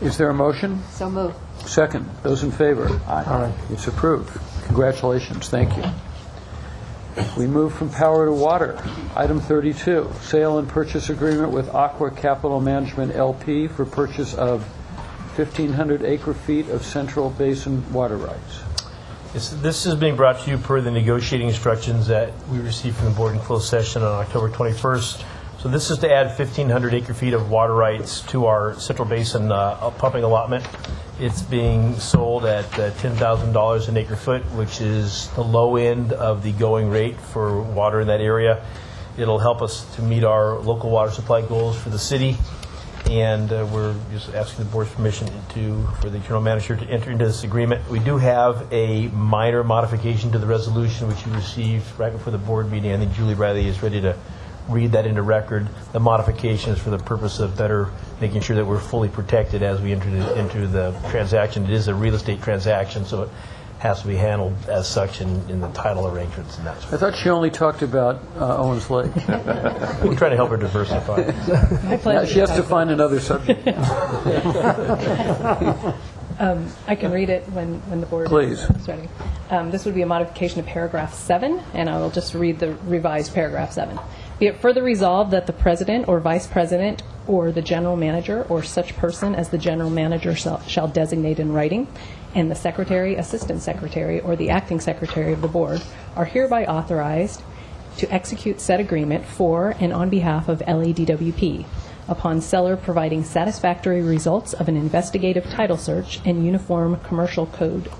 Is there a motion? So moved. Second. Those in favor? Aye. It's approved. Congratulations. Thank you. We move from power to water. Item 32, sale and purchase agreement with Aqua Capital Management LP for purchase of 1,500 acre-feet of Central Basin water rights. This is being brought to you per the negotiating instructions that we received from the board in closed session on October 21st. So this is to add 1,500 acre-feet of water rights to our Central Basin pumping allotment. It's being sold at $10,000 an acre-foot, which is the low end of the going rate for water in that area. It'll help us to meet our local water supply goals for the city, and we're just asking the board's permission for the general manager to enter into this agreement. We do have a minor modification to the resolution, which you received right before the board meeting. I think Julie Riley is ready to read that into record. The modification is for the purpose of better making sure that we're fully protected as we enter into the transaction. It is a real estate transaction, so it has to be handled as such in the title arrangements and that sort of I thought she only talked about Owens Lake. We're trying to help her diversify. Now she has to find another subject. I can read it when the board Please. is ready. This would be a modification of paragraph 7, and I will just read the revised paragraph 7. Be it further resolved that the president or vice president or the general manager or such person as the general manager shall designate in writing, and the secretary, assistant secretary, or the acting secretary of the board are hereby authorized to execute said agreement for and on behalf of LADWP upon seller providing satisfactory results of an investigative title search and uniform commercial code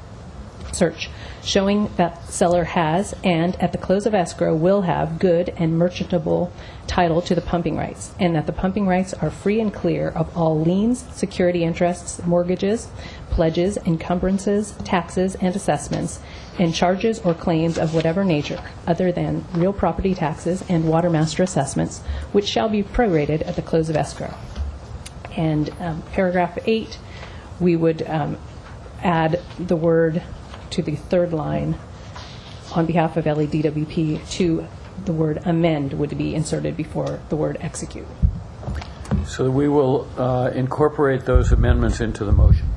search showing that seller has and at the close of escrow will have good and merchantable title to the pumping rights, and that the pumping rights are free and clear of all liens, security interests, mortgages, pledges, encumbrances, taxes, and assessments, and charges or claims of whatever nature other than real property taxes and water master assessments, which shall be prorated at the close of escrow. And paragraph 8, we would add the word to the third line on behalf of LADWP to the word amend would be inserted before the word execute. So we will incorporate those amendments into the motion.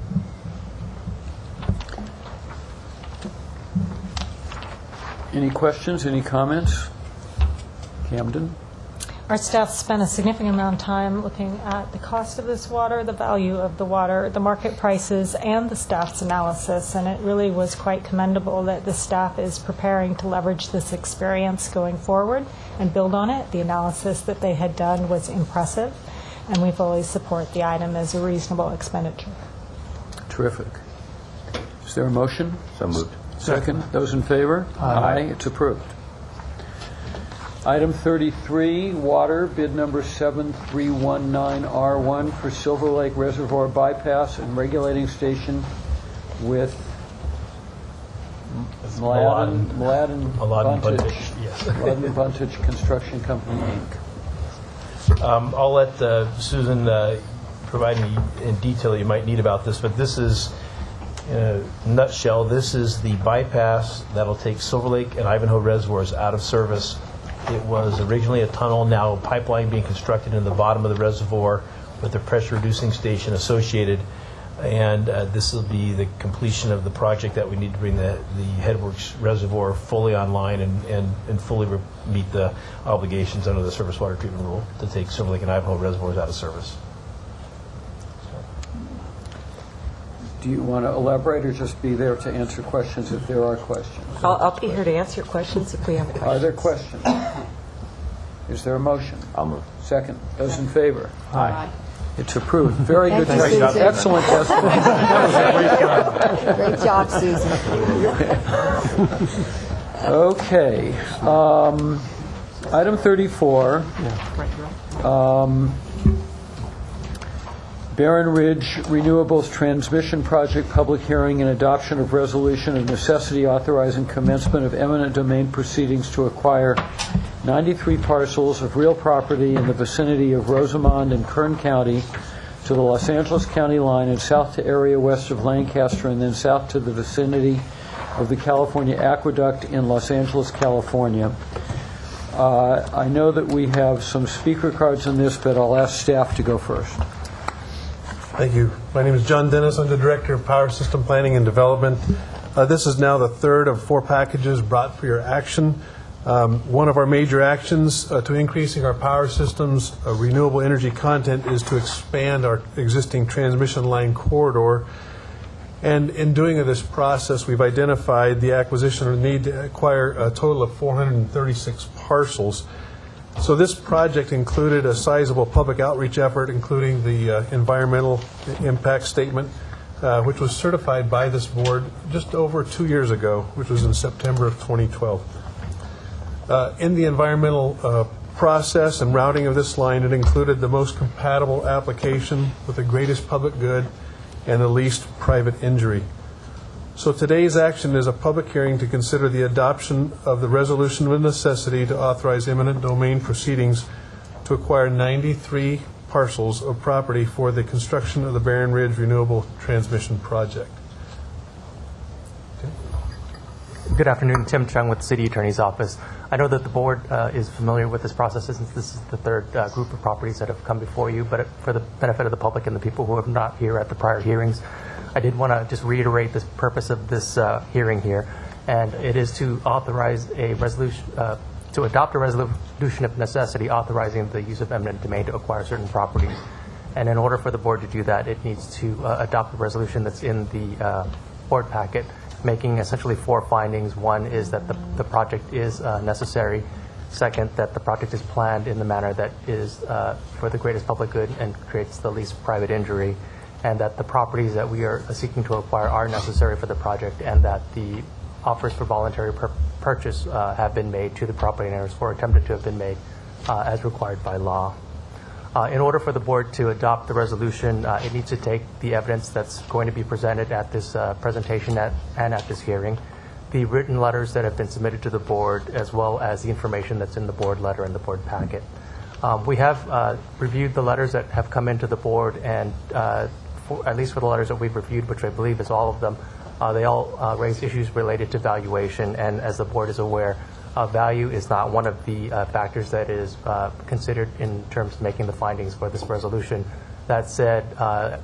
Any questions, any comments? Camden? Our staff spent a significant amount of time looking at the cost of this water, the value of the water, the market prices, and the staff's analysis, and it really was quite commendable that the staff is preparing to leverage this experience going forward and build on it. The analysis that they had done was impressive, and we fully support the item as a reasonable expenditure. Terrific. Is there a motion? So moved. Second. Those in favor? Aye. It's approved. Item 33, water, bid number 7319R1 for Silver Lake Reservoir Bypass and Regulating Station with Mladen Buntage. Yes. Mladen Buntage Construction Company, Inc. I'll let Susan provide me in detail you might need about this, but this is, in a nutshell, this is the bypass that'll take Silver Lake and Ivanhoe reservoirs out of service. It was originally a tunnel, now a pipeline being constructed in the bottom of the reservoir with a pressure reducing station associated. And this will be the completion of the project that we need to bring the Headworks Reservoir fully online and fully meet the obligations under the surface water treatment rule to take Silver Lake and Ivanhoe reservoirs out of service. Do you want to elaborate or just be there to answer questions if there are questions? I'll be here to answer questions if we have questions. Are there questions? Is there a motion? I'll move. Second. Those in favor? Aye. It's approved. Very good. Thank you, Susan. Excellent testimony. Great job, Susan. Okay. Item 34. Barron Ridge Renewables Transmission Project public hearing and adoption of resolution of necessity authorizing commencement of eminent domain proceedings to acquire 93 parcels of real property in the vicinity of Rosamond and Kern County to the Los Angeles County line and south to area west of Lancaster and then south to the vicinity of the California Aqueduct in Los Angeles, California. I know that we have some speaker cards on this, but I'll ask staff to go first. Thank you. My name is John Dennis. I'm the Director of Power System Planning and Development. This is now the third of 4 packages brought for your action. One of our major actions to increasing our power systems renewable energy content is to expand our existing transmission line corridor. And in doing this process, we've identified the acquisition or need to acquire a total of 436 parcels. So this project included a sizable public outreach effort, including the environmental impact statement, which was certified by this board just over 2 years ago, which was in September of 2012. In the environmental process and routing of this line, it included the most compatible application with the greatest public good and the least private injury. So today's action is a public hearing to consider the adoption of the resolution of necessity to authorize eminent domain proceedings to acquire 93 parcels of property for the construction of the Barron Ridge Renewable Transmission Project. Good afternoon, Tim Chung with the City Attorney's Office. I know that the board is familiar with this process since this is the third group of properties that have come before you, but for the benefit of the public and the people who are not here at the prior hearings, I did want to just reiterate the purpose of this hearing here, and it is to authorize a resolution, to adopt a resolution of necessity authorizing the use of eminent domain to acquire certain properties. And in order for the board to do that, it needs to adopt the resolution that's in the board packet, making essentially 4 findings. One is that the project is necessary. Second, that the project is planned in the manner that is for the greatest public good and creates the least private injury, and that the properties that we are seeking to acquire are necessary for the project, and that the offers for voluntary purchase have been made to the property owners or attempted to have been made as required by law. In order for the board to adopt the resolution, it needs to take the evidence that's going to be presented at this presentation and at this hearing, the written letters that have been submitted to the board, as well as the information that's in the board letter and the board packet. We have reviewed the letters that have come into the board, and at least for the letters that we've reviewed, which I believe is all of them, they all raise issues related to valuation, and as the board is aware, value is not one of the factors that is considered in terms of making the findings for this resolution. That said,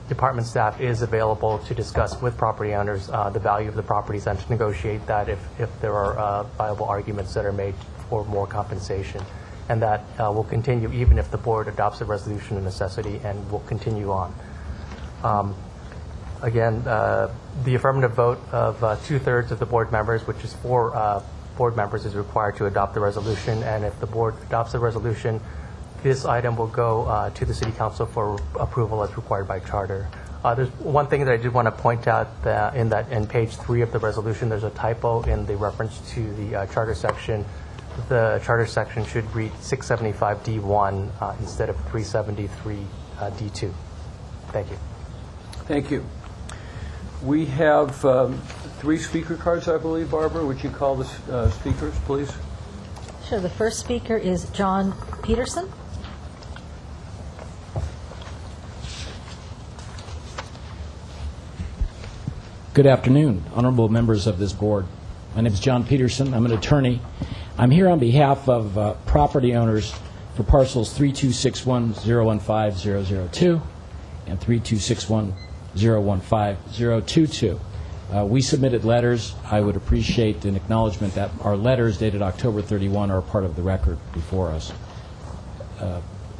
department staff is available to discuss with property owners the value of the properties and to negotiate that if there are viable arguments that are made for more compensation. And that will continue even if the board adopts a resolution of necessity and will continue on. Again, the affirmative vote of 2/3 of the board members, which is 4 board members, is required to adopt the resolution, and if the board adopts the resolution, this item will go to the City Council for approval as required by charter. There's one thing that I did want to point out in page 3 of the resolution, there's a typo in the reference to the charter section. The charter section should read 675D1 instead of 373D2. Thank you. Thank you. We have 3 speaker cards, I believe. Barbara, would you call the speakers, please? Sure. The first speaker is John Peterson. Good afternoon, honorable members of this board. My name is John Peterson. I'm an attorney. I'm here on behalf of property owners for parcels 3261015002 and 3261015022. We submitted letters. I would appreciate an acknowledgement that our letters dated October 31 are part of the record before us.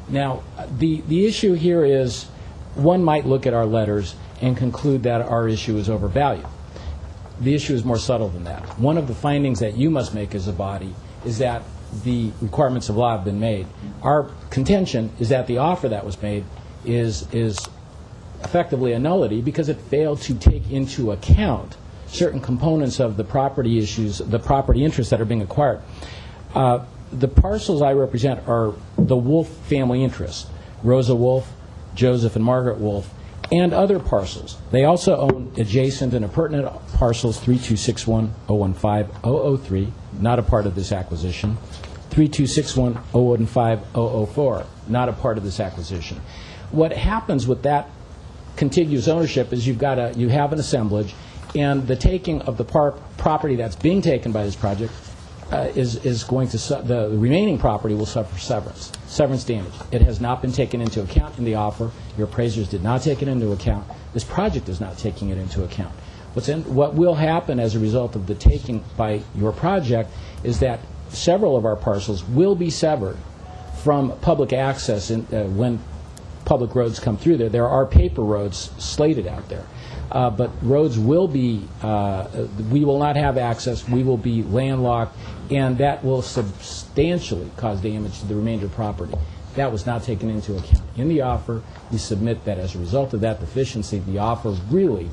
Now, the issue here is one might look at our letters and conclude that our issue is overvalued. The issue is more subtle than that. One of the findings that you must make as a body is that the requirements of law have been made. Our contention is that the offer that was made is effectively a nullity because it failed to take into account certain components of the property issues, the property interests that are being acquired. The parcels I represent are the Wolf family interests, Rosa Wolf, Joseph and Margaret Wolf, and other parcels. They also own adjacent and appurtenant parcels 3261-015-003, not a part of this acquisition, 3261-015-004, not a part of this acquisition. What happens with that contiguous ownership is you have an assemblage, and the taking of the property that's being taken by this project is going to the remaining property will suffer severance damage. It has not been taken into account in the offer. Your appraisers did not take it into account. This project is not taking it into account. What will happen as a result of the taking by your project is that several of our parcels will be severed from public access when public roads come through there. There are paper roads slated out there. But roads will be, we will not have access, we will be landlocked, and that will substantially cause damage to the remainder property. That was not taken into account in the offer. We submit that as a result of that deficiency, the offer really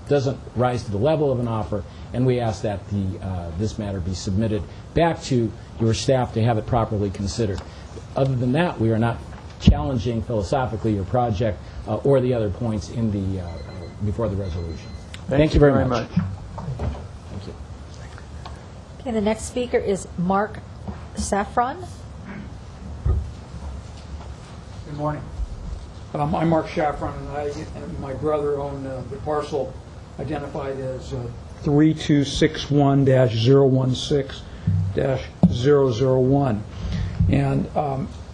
doesn't rise to the level of an offer, and we ask that this matter be submitted back to your staff to have it properly considered. Other than that, we are not challenging philosophically your project or the other points in the before the resolution. Thank you very much. Thank you. Okay, the next speaker is Mark Saffron. Good morning. I'm Mark Saffron, and I and my brother own the parcel identified as 3261-016-001. And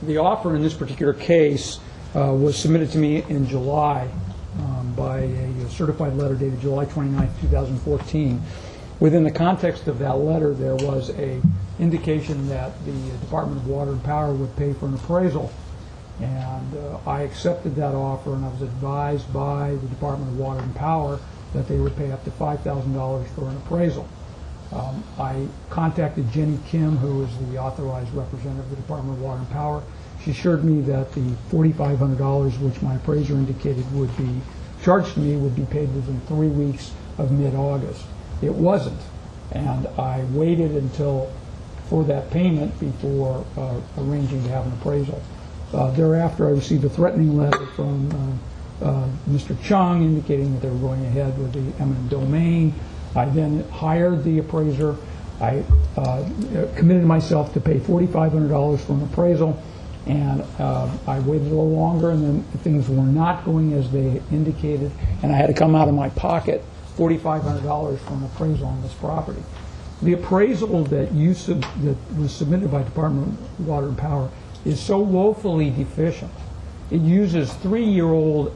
the offer in this particular case was submitted to me in July by a certified letter dated July 29, 2014. Within the context of that letter, there was a indication that the Department of Water and Power would pay for an appraisal. And I accepted that offer, and I was advised by the Department of Water and Power that they would pay up to $5,000 for an appraisal. I contacted Jenny Kim, who is the authorized representative of the Department of Water and Power. She assured me that the $4,500, which my appraiser indicated would be charged to me, would be paid within 3 weeks of mid-August. It wasn't, and I waited for that payment before arranging to have an appraisal. Thereafter, I received a threatening letter from Mr. Chung indicating that they were going ahead with the eminent domain. I then hired the appraiser. I committed myself to pay $4,500 for an appraisal, and I waited a little longer, and then things were not going as they indicated, and I had to come out of my pocket $4,500 for an appraisal on this property. The appraisal that was submitted by Department of Water and Power is so woefully deficient. It uses 3-year-old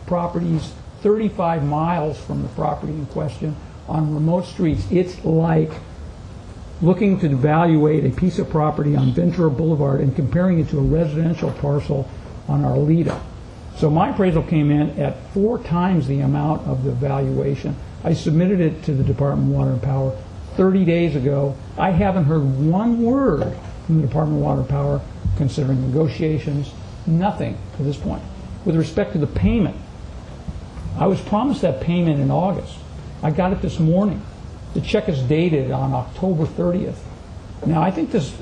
properties 35 miles from the property in question on remote streets. It's like looking to evaluate a piece of property on Ventura Boulevard and comparing it to a residential parcel on Arleta. So my appraisal came in at 4 times the amount of the valuation. I submitted it to the Department of Water and Power 30 days ago. I haven't heard one word from the Department of Water and Power considering negotiations, nothing to this point. With respect to the payment, I was promised that payment in August. I got it this morning. The check is dated on October 30th. Now, I think this,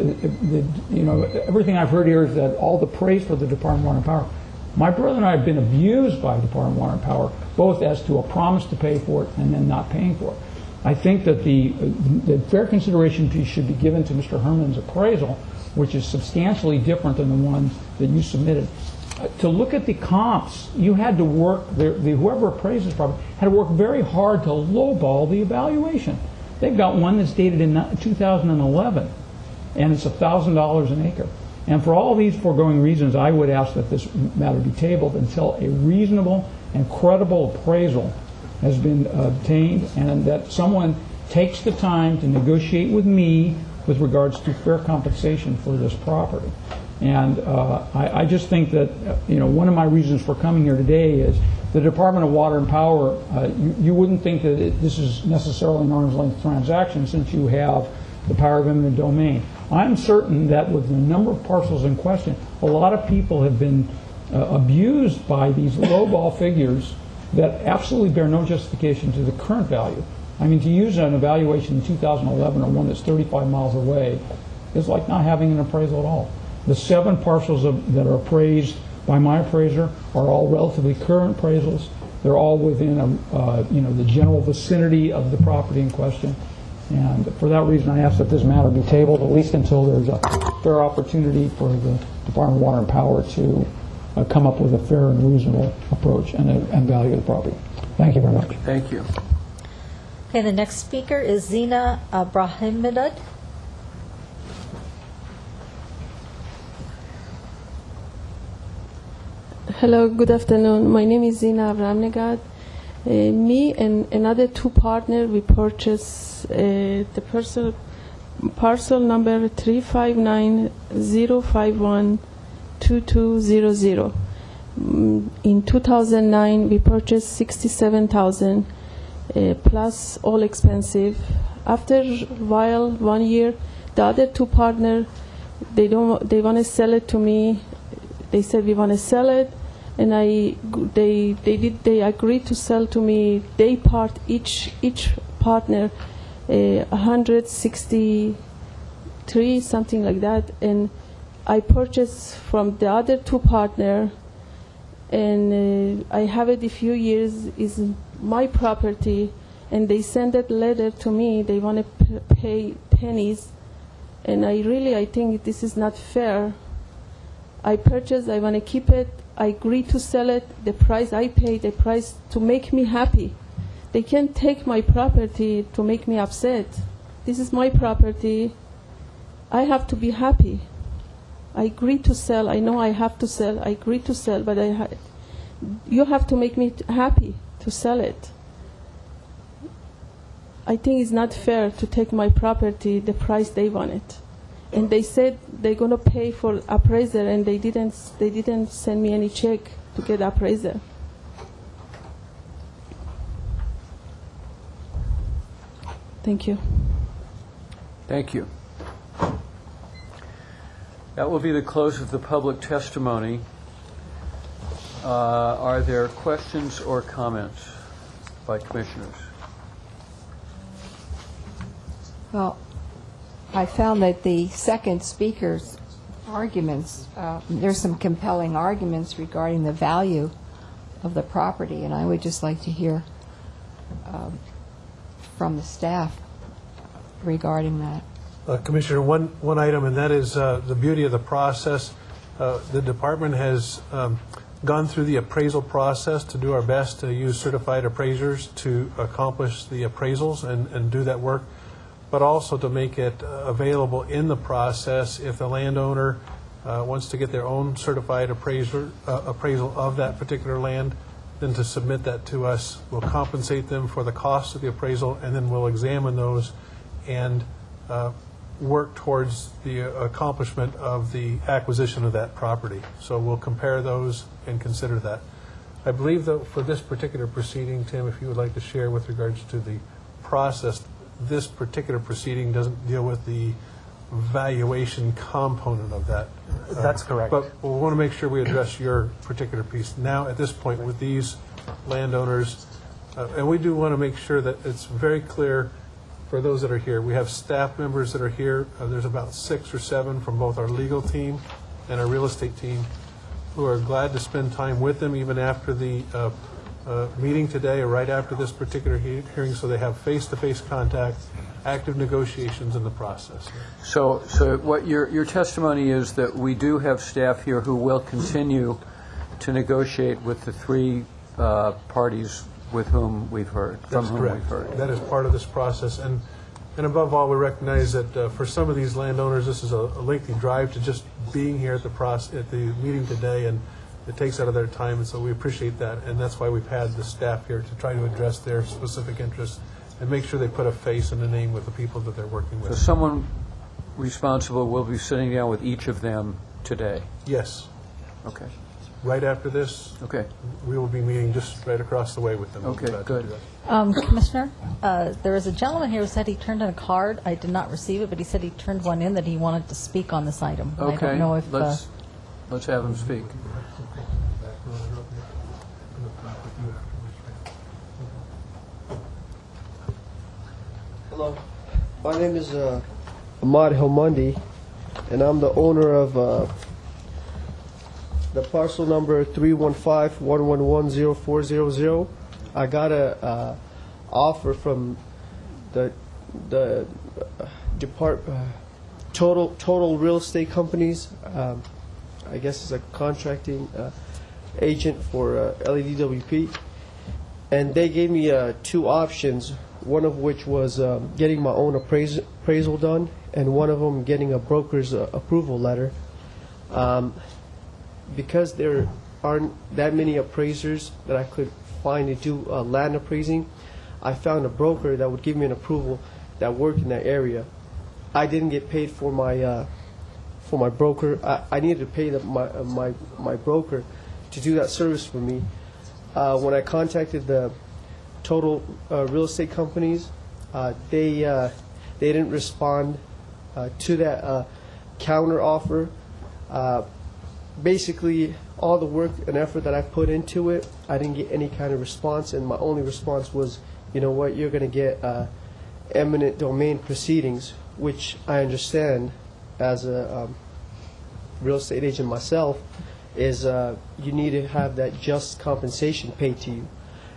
everything I've heard here is that all the praise for the Department of Water and Power. My brother and I have been abused by the Department of Water and Power, both as to a promise to pay for it and then not paying for it. I think that the fair consideration should be given to Mr. Herman's appraisal, which is substantially different than the one that you submitted. To look at the comps, you had to work, whoever appraised this property had to work very hard to lowball the evaluation. They've got one that's dated in 2011, and it's $1,000 an acre. And for all these foregoing reasons, I would ask that this matter be tabled until a reasonable and credible appraisal has been obtained, and that someone takes the time to negotiate with me with regards to fair compensation for this property. And I just think that one of my reasons for coming here today is the Department of Water and Power. You wouldn't think that this is necessarily an arm's length transaction since you have the power of eminent domain. I'm certain that with the number of parcels in question, a lot of people have been abused by these lowball figures that absolutely bear no justification to the current value. I mean, to use an evaluation in 2011 on one that's 35 miles away is like not having an appraisal at all. The 7 parcels that are appraised by my appraiser are all relatively current appraisals. They're all within the general vicinity of the property in question. And for that reason, I ask that this matter be tabled, at least until there's a fair opportunity for the Department of Water and Power to come up with a fair and reasonable approach and value the property. Thank you very much. Thank you. Okay, the next speaker is Zina Abrahimidad. Hello, good afternoon. My name is Zina Abrahimidad. Me and another two partners, we purchased the parcel number 359-051-2200. In 2009, we purchased 67,000 plus all expensive. After a while, 1 year, the other two partners, they want to sell it to me. They said we want to sell it, and they agreed to sell to me. They part each partner 163, something like that, and I purchased from the other two partner, and I have it a few years. Is my property, and they send that letter to me. They want to pay pennies, and I think this is not fair. I purchased, I want to keep it, I agreed to sell it, the price I paid, the price to make me happy. They can't take my property to make me upset. This is my property. I have to be happy. I agreed to sell, I know I have to sell, I agreed to sell, but you have to make me happy to sell it. I think it's not fair to take my property, the price they want it. And they said they're going to pay for appraiser, and they didn't send me any check to get appraiser. Thank you. Thank you. That will be the close of the public testimony. Are there questions or comments by commissioners? Well, I found that the second speaker's arguments, there's some compelling arguments regarding the value of the property, and I would just like to hear from the staff regarding that. Commissioner, one item, and that is the beauty of the process. The department has gone through the appraisal process to do our best to use certified appraisers to accomplish the appraisals and do that work, but also to make it available in the process if the landowner wants to get their own certified appraisal of that particular land, then to submit that to us. We'll compensate them for the cost of the appraisal, and then we'll examine those and work towards the accomplishment of the acquisition of that property. So we'll compare those and consider that. I believe that for this particular proceeding, Tim, if you would like to share with regards to the process, this particular proceeding doesn't deal with the valuation component of that. That's correct. But we want to make sure we address your particular piece now at this point with these landowners. And we do want to make sure that it's very clear for those that are here. We have staff members that are here. There's about 6 or 7 from both our legal team and our real estate team who are glad to spend time with them even after the meeting today or right after this particular hearing, so they have face-to-face contact, active negotiations in the process. So what your testimony is that we do have staff here who will continue to negotiate with the 3 parties with whom we've heard, from whom we've heard. That is part of this process. And above all, we recognize that for some of these landowners, this is a lengthy drive to just being here at the meeting today, and it takes out of their time, and so we appreciate that. And that's why we've had the staff here to try to address their specific interests and make sure they put a face and a name with the people that they're working with. So someone responsible will be sitting down with each of them today? Yes. Okay. Right after this, okay, we will be meeting just right across the way with them. Okay, good. Commissioner, there was a gentleman here who said he turned in a card. I did not receive it, but he said he turned one in that he wanted to speak on this item. Okay, I don't know if... let's have him speak. Hello, my name is Ahmad Helmandi, and I'm the owner of the parcel number 315-111-0400. I got a offer from the total real estate companies. I guess it's a contracting agent for LEDWP, and they gave me 2 options. One of which was getting my own appraisal done, and one of them getting a broker's approval letter. Because there aren't that many appraisers that I could find to do land appraising, I found a broker that would give me an approval that worked in that area. I didn't get paid for my broker. I needed to pay my broker to do that service for me. When I contacted the total real estate companies, they didn't respond to that counter offer. Basically, all the work and effort that I put into it, I didn't get any kind of response, and my only response was, you know what, you're going to get eminent domain proceedings, which I understand as a real estate agent myself, is you need to have that just compensation paid to you.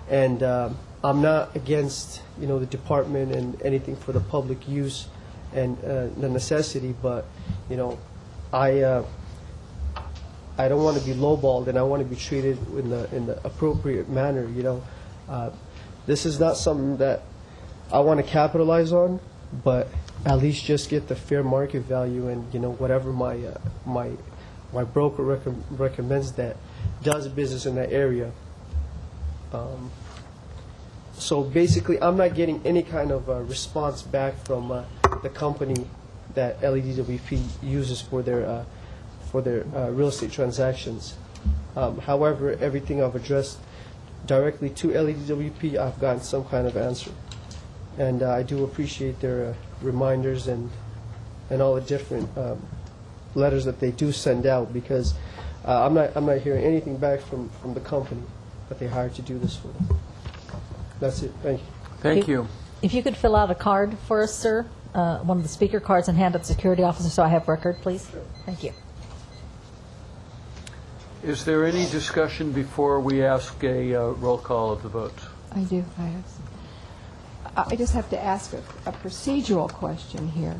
And I'm not against, the department and anything for the public use and the necessity, but, I don't want to be lowballed, and I want to be treated in the appropriate manner. This is not something that I want to capitalize on, but at least just get the fair market value, and whatever my broker recommends that does business in that area. So basically, I'm not getting any kind of response back from the company that LEDWP uses for their real estate transactions. However, everything I've addressed directly to LEDWP, I've gotten some kind of answer. And I do appreciate their reminders and all the different letters that they do send out, because I'm not hearing anything back from the company that they hired to do this for them. That's it. Thank you. Thank you. If you could fill out a card for us, sir, one of the speaker cards, and hand it to the security officer so I have record, please. Sure. Thank you. Is there any discussion before we ask a roll call of the votes? I do. I just have to ask a procedural question here.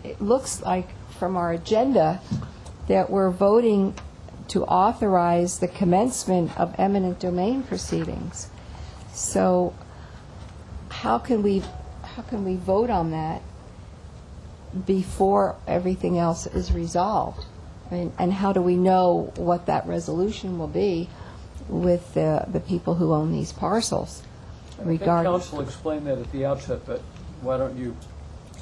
It looks like from our agenda that we're voting to authorize the commencement of eminent domain proceedings. So how can we vote on that before everything else is resolved? And how do we know what that resolution will be with the people who own these parcels? I think counsel explained that at the outset, but why don't you?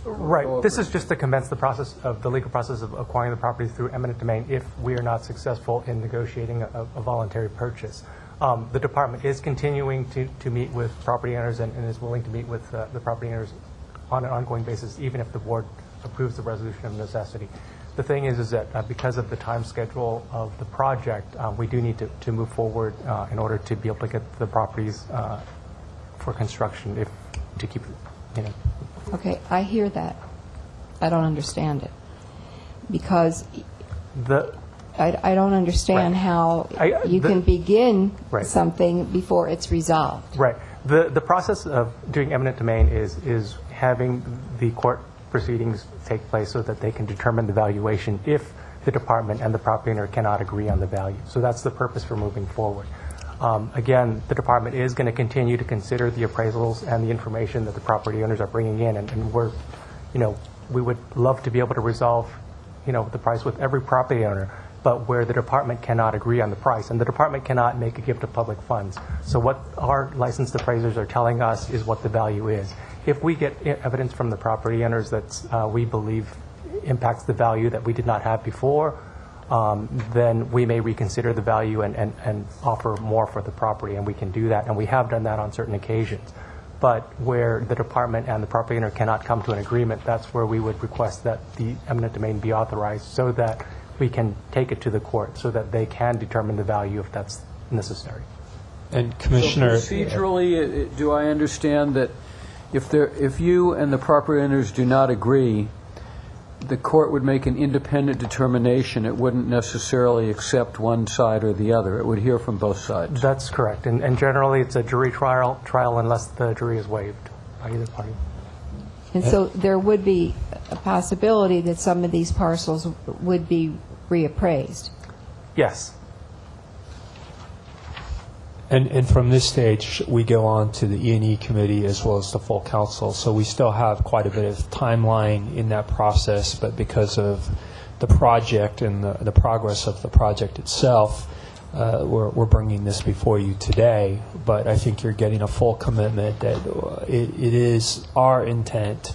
Right. This is just to commence the legal process of acquiring the property through eminent domain if we are not successful in negotiating a voluntary purchase. The department is continuing to meet with property owners and is willing to meet with the property owners on an ongoing basis, even if the board approves the resolution of necessity. The thing is that because of the time schedule of the project, we do need to move forward in order to be able to get the properties for construction, to keep. Okay, I hear that. I don't understand it, because I don't understand how you can begin something before it's resolved. Right. The process of doing eminent domain is having the court proceedings take place so that they can determine the valuation if the department and the property owner cannot agree on the value. So that's the purpose for moving forward. Again, the department is going to continue to consider the appraisals and the information that the property owners are bringing in, and we're, we would love to be able to resolve, the price with every property owner, but where the department cannot agree on the price, and the department cannot make a gift of public funds. So what our licensed appraisers are telling us is what the value is. If we get evidence from the property owners that we believe impacts the value that we did not have before, then we may reconsider the value and offer more for the property, and we can do that, and we have done that on certain occasions. But where the department and the property owner cannot come to an agreement, that's where we would request that the eminent domain be authorized so that we can take it to the court so that they can determine the value if that's necessary. And Commissioner... So procedurally, do I understand that if you and the property owners do not agree, the court would make an independent determination. It wouldn't necessarily accept one side or the other. It would hear from both sides. That's correct. And generally, it's a jury trial unless the jury is waived by either party. And so there would be a possibility that some of these parcels would be reappraised. Yes. And from this stage, we go on to the E&E committee as well as the full council. So we still have quite a bit of timeline in that process, but because of the project and the progress of the project itself, we're bringing this before you today. But I think you're getting a full commitment that it is our intent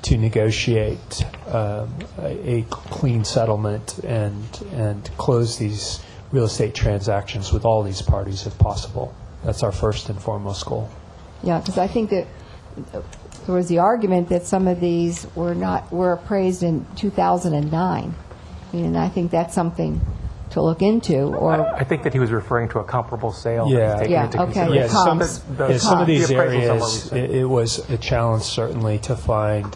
to negotiate a clean settlement and close these real estate transactions with all these parties if possible. That's our first and foremost goal. Yeah, because I think that there was the argument that some of these were appraised in 2009, and I think that's something to look into. Or I think that he was referring to a comparable sale. Yeah, taken into consideration. Yeah, some of these The appraisal areas, it was a challenge certainly to find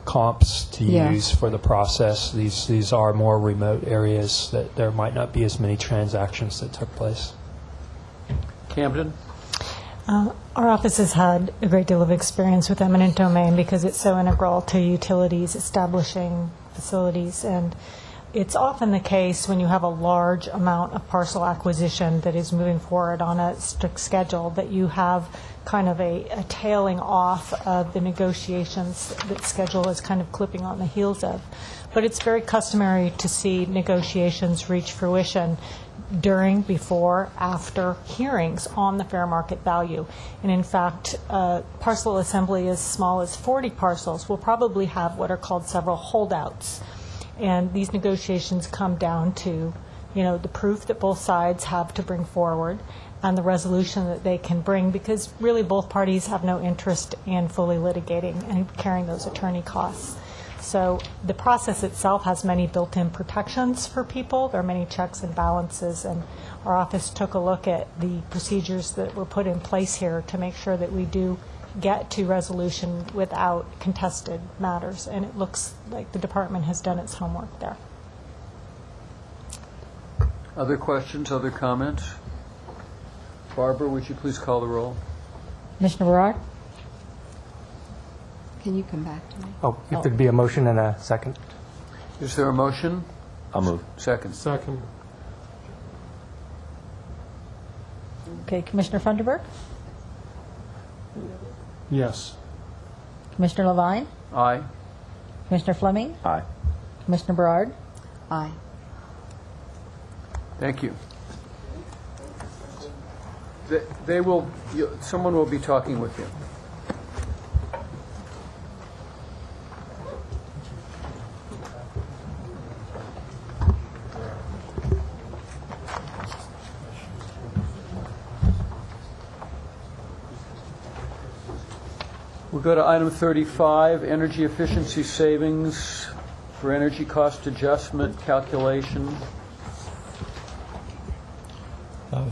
comps to use for the process. These are more remote areas that there might not be as many transactions that took place. Camden? Our office has had a great deal of experience with eminent domain because it's so integral to utilities establishing facilities, and it's often the case when you have a large amount of parcel acquisition that is moving forward on a strict schedule that you have kind of a tailing off of the negotiations that schedule is kind of clipping on the heels of. But it's very customary to see negotiations reach fruition during, before, after hearings on the fair market value. And in fact, parcel assembly as small as 40 parcels will probably have what are called several holdouts. And these negotiations come down to, the proof that both sides have to bring forward and the resolution that they can bring, because really both parties have no interest in fully litigating and carrying those attorney costs. So the process itself has many built-in protections for people. There are many checks and balances, and our office took a look at the procedures that were put in place here to make sure that we do get to resolution without contested matters, and it looks like the department has done its homework there. Other questions, other comments? Barbara, would you please call the roll? Commissioner Berard? Can you come back to me? If there'd be a motion and a second. Is there a motion? I'll move. Second. Second. Okay, Commissioner Funderburk? Yes. Commissioner Levine? Aye. Commissioner Fleming? Aye. Commissioner Berard? Aye. Thank you. Someone will be talking with you. We'll go to item 35, energy efficiency savings for energy cost adjustment calculation.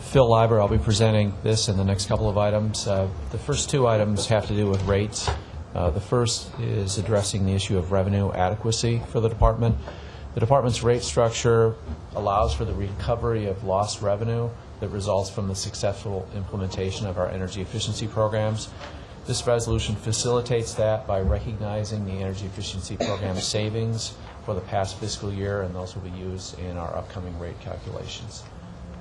Phil Leiber, I'll be presenting this and the next couple of items. The first two items have to do with rates. The first is addressing the issue of revenue adequacy for the department. The department's rate structure allows for the recovery of lost revenue that results from the successful implementation of our energy efficiency programs. This resolution facilitates that by recognizing the energy efficiency program savings for the past fiscal year, and those will be used in our upcoming rate calculations.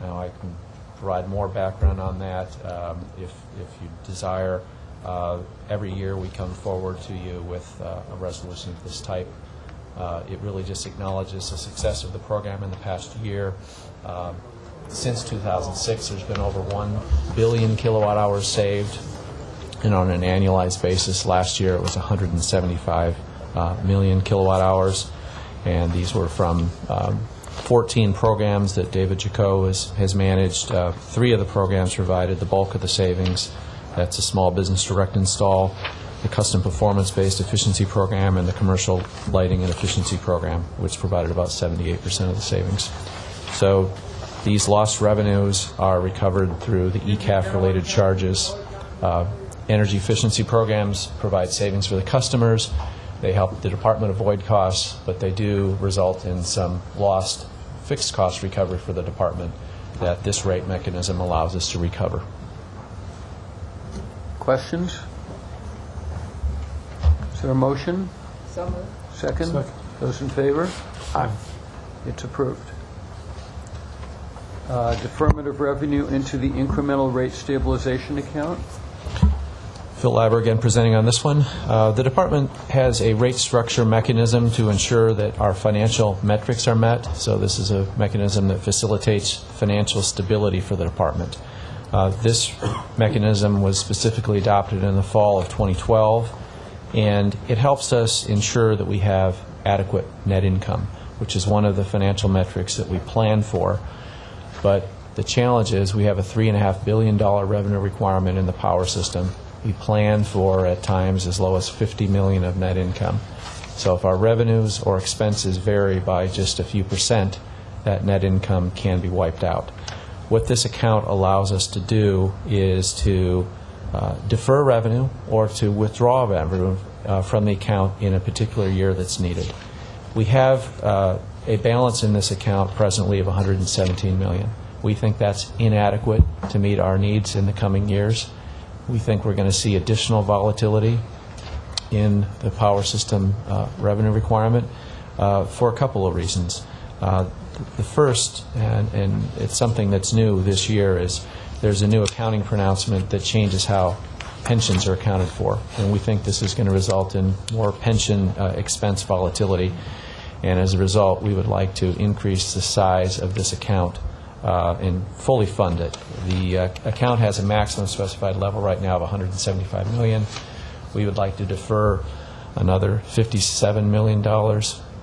Now, I can provide more background on that if you desire. Every year we come forward to you with a resolution of this type. It really just acknowledges the success of the program in the past year. Since 2006, there's been over 1 billion kilowatt hours saved. And on an annualized basis, last year it was 175 million kilowatt hours. And these were from 14 programs that David Jaco has managed. 3 of the programs provided the bulk of the savings. That's a small business direct install, the custom performance-based efficiency program, and the commercial lighting and efficiency program, which provided about 78% of the savings. So these lost revenues are recovered through the ECAF-related charges. Energy efficiency programs provide savings for the customers. They help the department avoid costs, but they do result in some lost fixed cost recovery for the department that this rate mechanism allows us to recover. Questions? Is there a motion? So moved. Second? Second. Those in favor? Aye. It's approved. Deferment of revenue into the incremental rate stabilization account. Phil Labber again presenting on this one. The department has a rate structure mechanism to ensure that our financial metrics are met. So this is a mechanism that facilitates financial stability for the department. This mechanism was specifically adopted in the fall of 2012, and it helps us ensure that we have adequate net income, which is one of the financial metrics that we plan for. But the challenge is we have a $3.5 billion revenue requirement in the power system. We plan for, at times, as low as $50 million of net income. So if our revenues or expenses vary by just a few percent, that net income can be wiped out. What this account allows us to do is to defer revenue or to withdraw revenue from the account in a particular year that's needed. We have a balance in this account presently of $117 million. We think that's inadequate to meet our needs in the coming years. We think we're going to see additional volatility in the power system revenue requirement for a couple of reasons. The first, and it's something that's new this year, is there's a new accounting pronouncement that changes how pensions are accounted for. And we think this is going to result in more pension expense volatility. And as a result, we would like to increase the size of this account and fully fund it. The account has a maximum specified level right now of $175 million. We would like to defer another $57 million,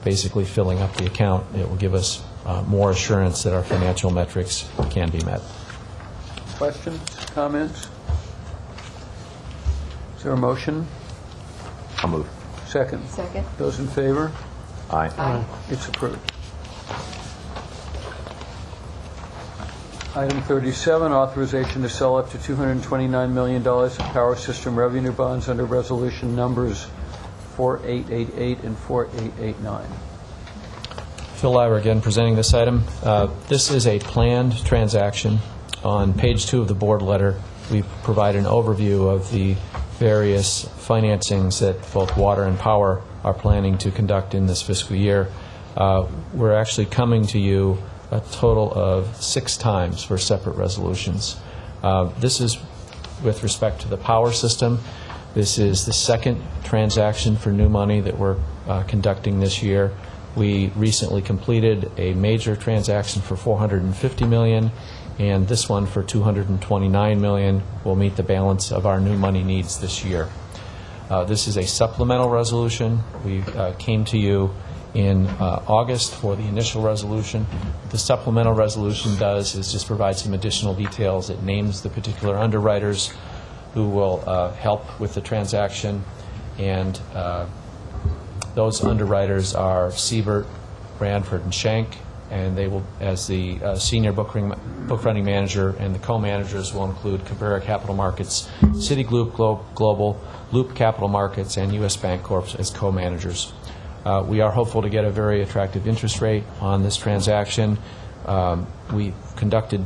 basically filling up the account. It will give us more assurance that our financial metrics can be met. Questions, comments? Is there a motion? I'll move. Second. Second. Those in favor? Aye. Aye. It's approved. Item 37, authorization to sell up to $229 million of power system revenue bonds under resolution numbers 4888 and 4889. Phil Lyra again presenting this item. This is a planned transaction. On page 2 of the board letter, we provide an overview of the various financings that both water and power are planning to conduct in this fiscal year. We're actually coming to you a total of 6 times for separate resolutions. This is with respect to the power system. This is the second transaction for new money that we're conducting this year. We recently completed a major transaction for $450 million, and this one for $229 million will meet the balance of our new money needs this year. This is a supplemental resolution. We came to you in August for the initial resolution. What the supplemental resolution does is just provide some additional details. It names the particular underwriters who will help with the transaction, and those underwriters are Siebert, Branford, and Schenck, and they will, as the senior book running manager, and the co-managers will include Cabrera Capital Markets, Citigroup Global, Loop Capital Markets, and U.S. Bank Corp. As co-managers. We are hopeful to get a very attractive interest rate on this transaction. We conducted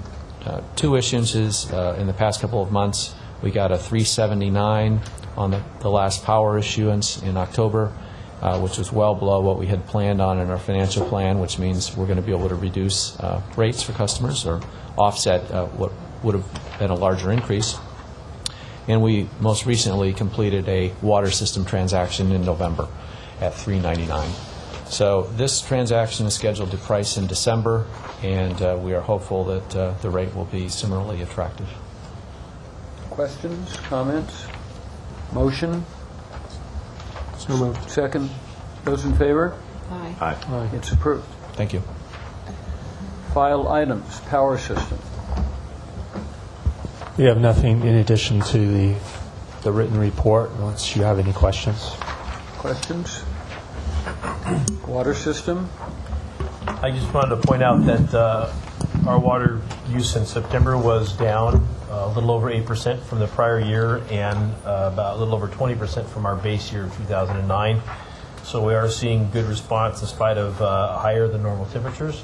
2 issuances in the past couple of months. We got a 379 on the last power issuance in October, which was well below what we had planned on in our financial plan, which means we're going to be able to reduce rates for customers or offset what would have been a larger increase. And we most recently completed a water system transaction in November at 399. So this transaction is scheduled to price in December, and we are hopeful that the rate will be similarly attractive. Questions, comments? Motion? So moved. Second. Those in favor? Aye. Aye. It's approved. Thank you. File items, power system. We have nothing in addition to the written report, unless you have any questions. Questions? Water system? I just wanted to point out that our water use in September was down a little over 8% from the prior year and about a little over 20% from our base year of 2009. So we are seeing good response in spite of higher than normal temperatures,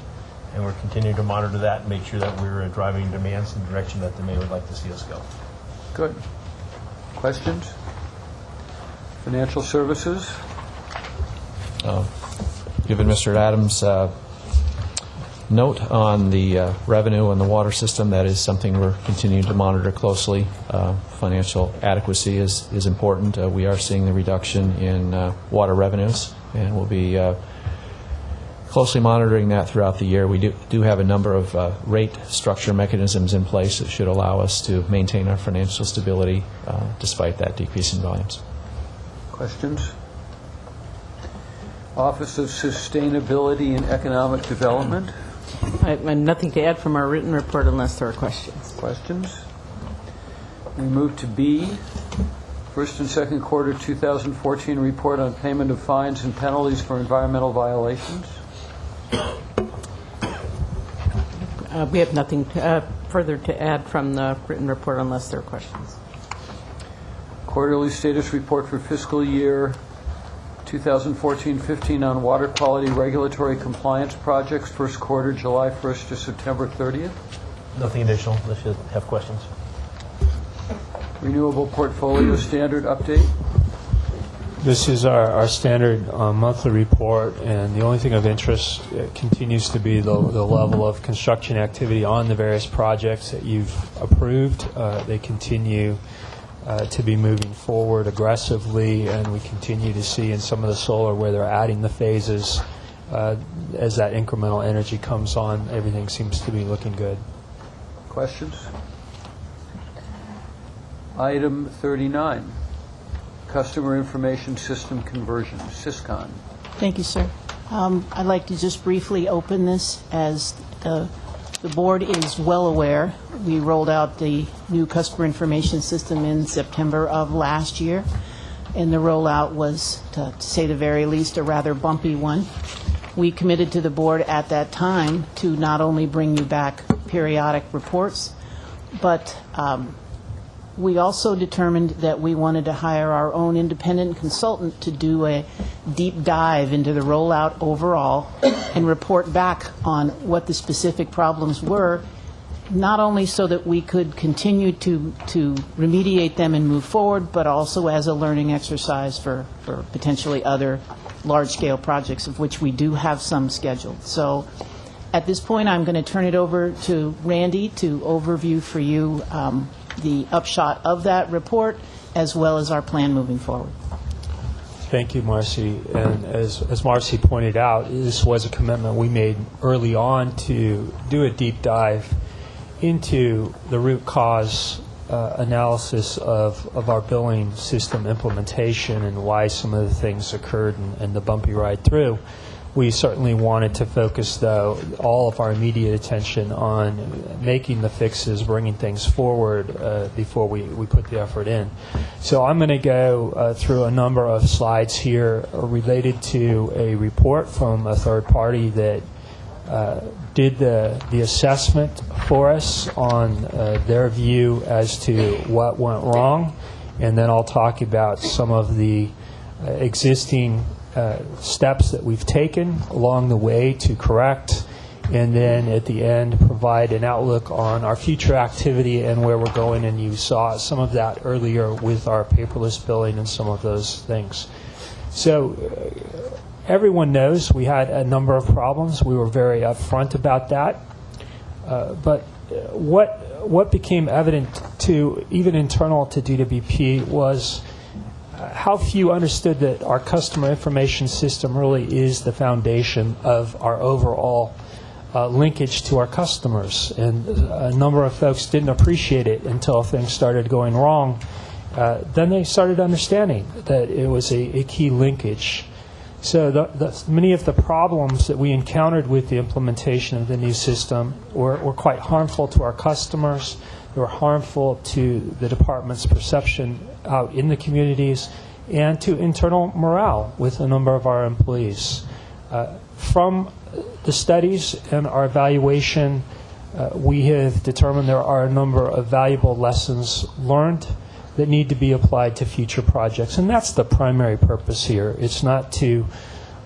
and we're continuing to monitor that and make sure that we're driving demands in the direction that the mayor would like to see us go. Good. Questions? Financial services? Given Mr. Adams' note on the revenue and the water system, that is something we're continuing to monitor closely. Financial adequacy is important. We are seeing the reduction in water revenues, and we'll be closely monitoring that throughout the year. We do have a number of rate structure mechanisms in place that should allow us to maintain our financial stability despite that decrease in volumes. Questions? Office of Sustainability and Economic Development. I have nothing to add from our written report unless there are questions. Questions? We move to B, first and second quarter 2014 report on payment of fines and penalties for environmental violations. We have nothing further to add from the written report unless there are questions. Quarterly status report for fiscal year 2014-15 on water quality regulatory compliance projects, first quarter July 1st to September 30th. Nothing additional. Let's just have questions. Renewable portfolio standard update. This is our standard monthly report, and the only thing of interest continues to be the level of construction activity on the various projects that you've approved. They continue to be moving forward aggressively, and we continue to see in some of the solar where they're adding the phases as that incremental energy comes on, everything seems to be looking good. Questions? Item 39, Customer Information System Conversion, SysCon. Thank you, sir. I'd like to just briefly open this. As the board is well aware, we rolled out the new customer information system in September of last year, and the rollout was, to say the very least, a rather bumpy one. We committed to the board at that time to not only bring you back periodic reports, but we also determined that we wanted to hire our own independent consultant to do a deep dive into the rollout overall and report back on what the specific problems were, not only so that we could continue to remediate them and move forward, but also as a learning exercise for potentially other large-scale projects, of which we do have some scheduled. So at this point, I'm going to turn it over to Randy to overview for you the upshot of that report, as well as our plan moving forward. Thank you, Marcy. And as Marcy pointed out, this was a commitment we made early on to do a deep dive into the root cause analysis of our billing system implementation and why some of the things occurred and the bumpy ride through. We certainly wanted to focus, though, all of our immediate attention on making the fixes, bringing things forward before we put the effort in. So I'm going to go through a number of slides here related to a report from a third party that did the assessment for us on their view as to what went wrong, and then I'll talk about some of the existing steps that we've taken along the way to correct, and then at the end provide an outlook on our future activity and where we're going. And you saw some of that earlier with our paperless billing and some of those things. So everyone knows we had a number of problems. We were very upfront about that. But what became evident to even internal to DWP was how few understood that our customer information system really is the foundation of our overall linkage to our customers. And a number of folks didn't appreciate it until things started going wrong. Then they started understanding that it was a key linkage. So many of the problems that we encountered with the implementation of the new system were quite harmful to our customers. They were harmful to the department's perception out in the communities and to internal morale with a number of our employees. From the studies and our evaluation, we have determined there are a number of valuable lessons learned that need to be applied to future projects. And that's the primary purpose here. It's not to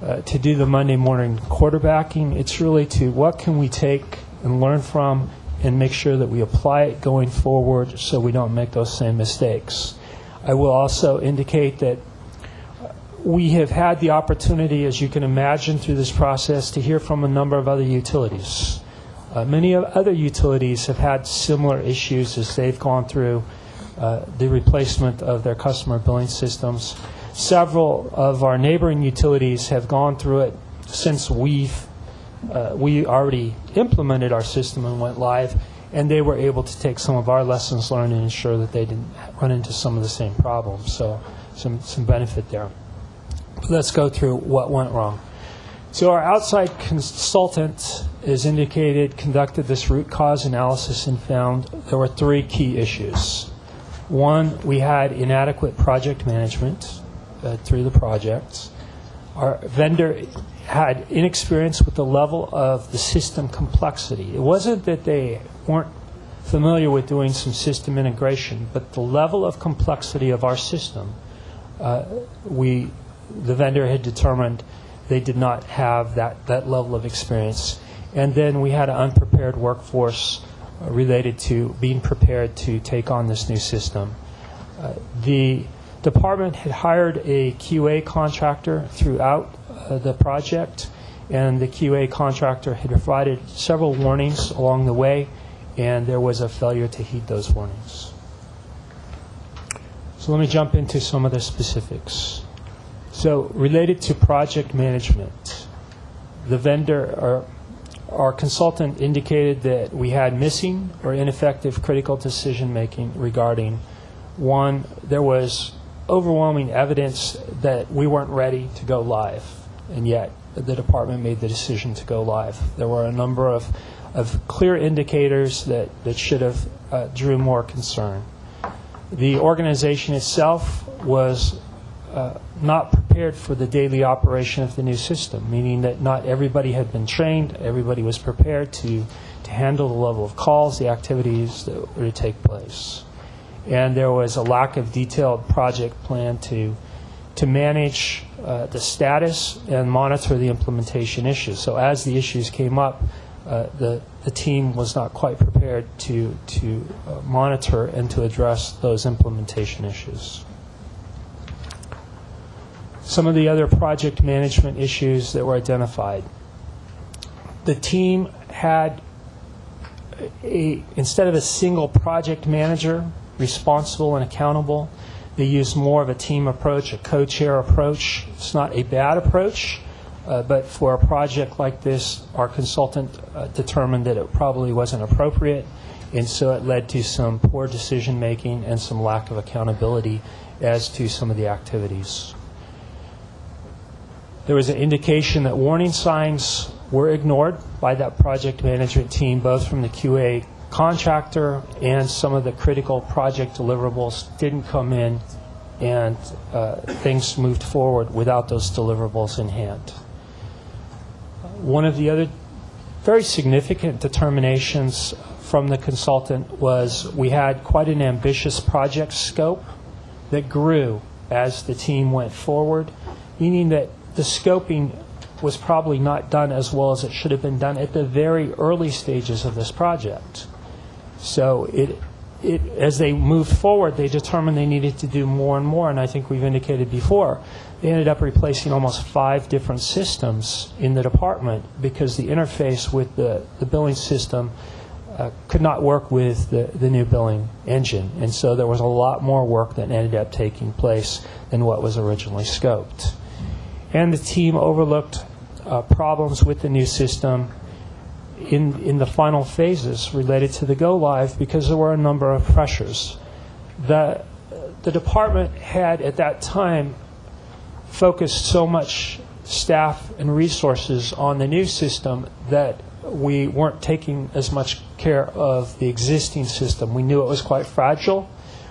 do the Monday morning quarterbacking. It's really to what can we take and learn from and make sure that we apply it going forward so we don't make those same mistakes. I will also indicate that we have had the opportunity, as you can imagine through this process, to hear from a number of other utilities. Many other utilities have had similar issues as they've gone through the replacement of their customer billing systems. Several of our neighboring utilities have gone through it since we already implemented our system and went live, and they were able to take some of our lessons learned and ensure that they didn't run into some of the same problems. So some benefit there. Let's go through what went wrong. So our outside consultant, as indicated, conducted this root cause analysis and found there were 3 key issues. One, we had inadequate project management through the project. Our vendor had inexperience with the level of the system complexity. It wasn't that they weren't familiar with doing some system integration, but the level of complexity of our system, the vendor had determined they did not have that level of experience. And then we had an unprepared workforce related to being prepared to take on this new system. The department had hired a QA contractor throughout the project, and the QA contractor had provided several warnings along the way, and there was a failure to heed those warnings. So let me jump into some of the specifics. So related to project management, the vendor, or our consultant, indicated that we had missing or ineffective critical decision making regarding, one, there was overwhelming evidence that we weren't ready to go live, and yet the department made the decision to go live. There were a number of clear indicators that should have drew more concern. The organization itself was not prepared for the daily operation of the new system, meaning that not everybody had been trained, everybody was prepared to handle the level of calls, the activities that were to take place. And there was a lack of detailed project plan to manage the status and monitor the implementation issues. So as the issues came up, the team was not quite prepared to monitor and to address those implementation issues. Some of the other project management issues that were identified. The team had, instead of a single project manager responsible and accountable, they used more of a team approach, a co-chair approach. It's not a bad approach, but for a project like this, our consultant determined that it probably wasn't appropriate, and so it led to some poor decision making and some lack of accountability as to some of the activities. There was an indication that warning signs were ignored by that project management team, both from the QA contractor and some of the critical project deliverables didn't come in, and things moved forward without those deliverables in hand. One of the other very significant determinations from the consultant was we had quite an ambitious project scope that grew as the team went forward, meaning that the scoping was probably not done as well as it should have been done at the very early stages of this project. So as they moved forward, they determined they needed to do more and more, and I think we've indicated before, they ended up replacing almost 5 different systems in the department because the interface with the billing system could not work with the new billing engine, and so there was a lot more work that ended up taking place than what was originally scoped. And the team overlooked problems with the new system in the final phases related to the go-live because there were a number of pressures. The department had, at that time, focused so much staff and resources on the new system that we weren't taking as much care of the existing system. We knew it was quite fragile.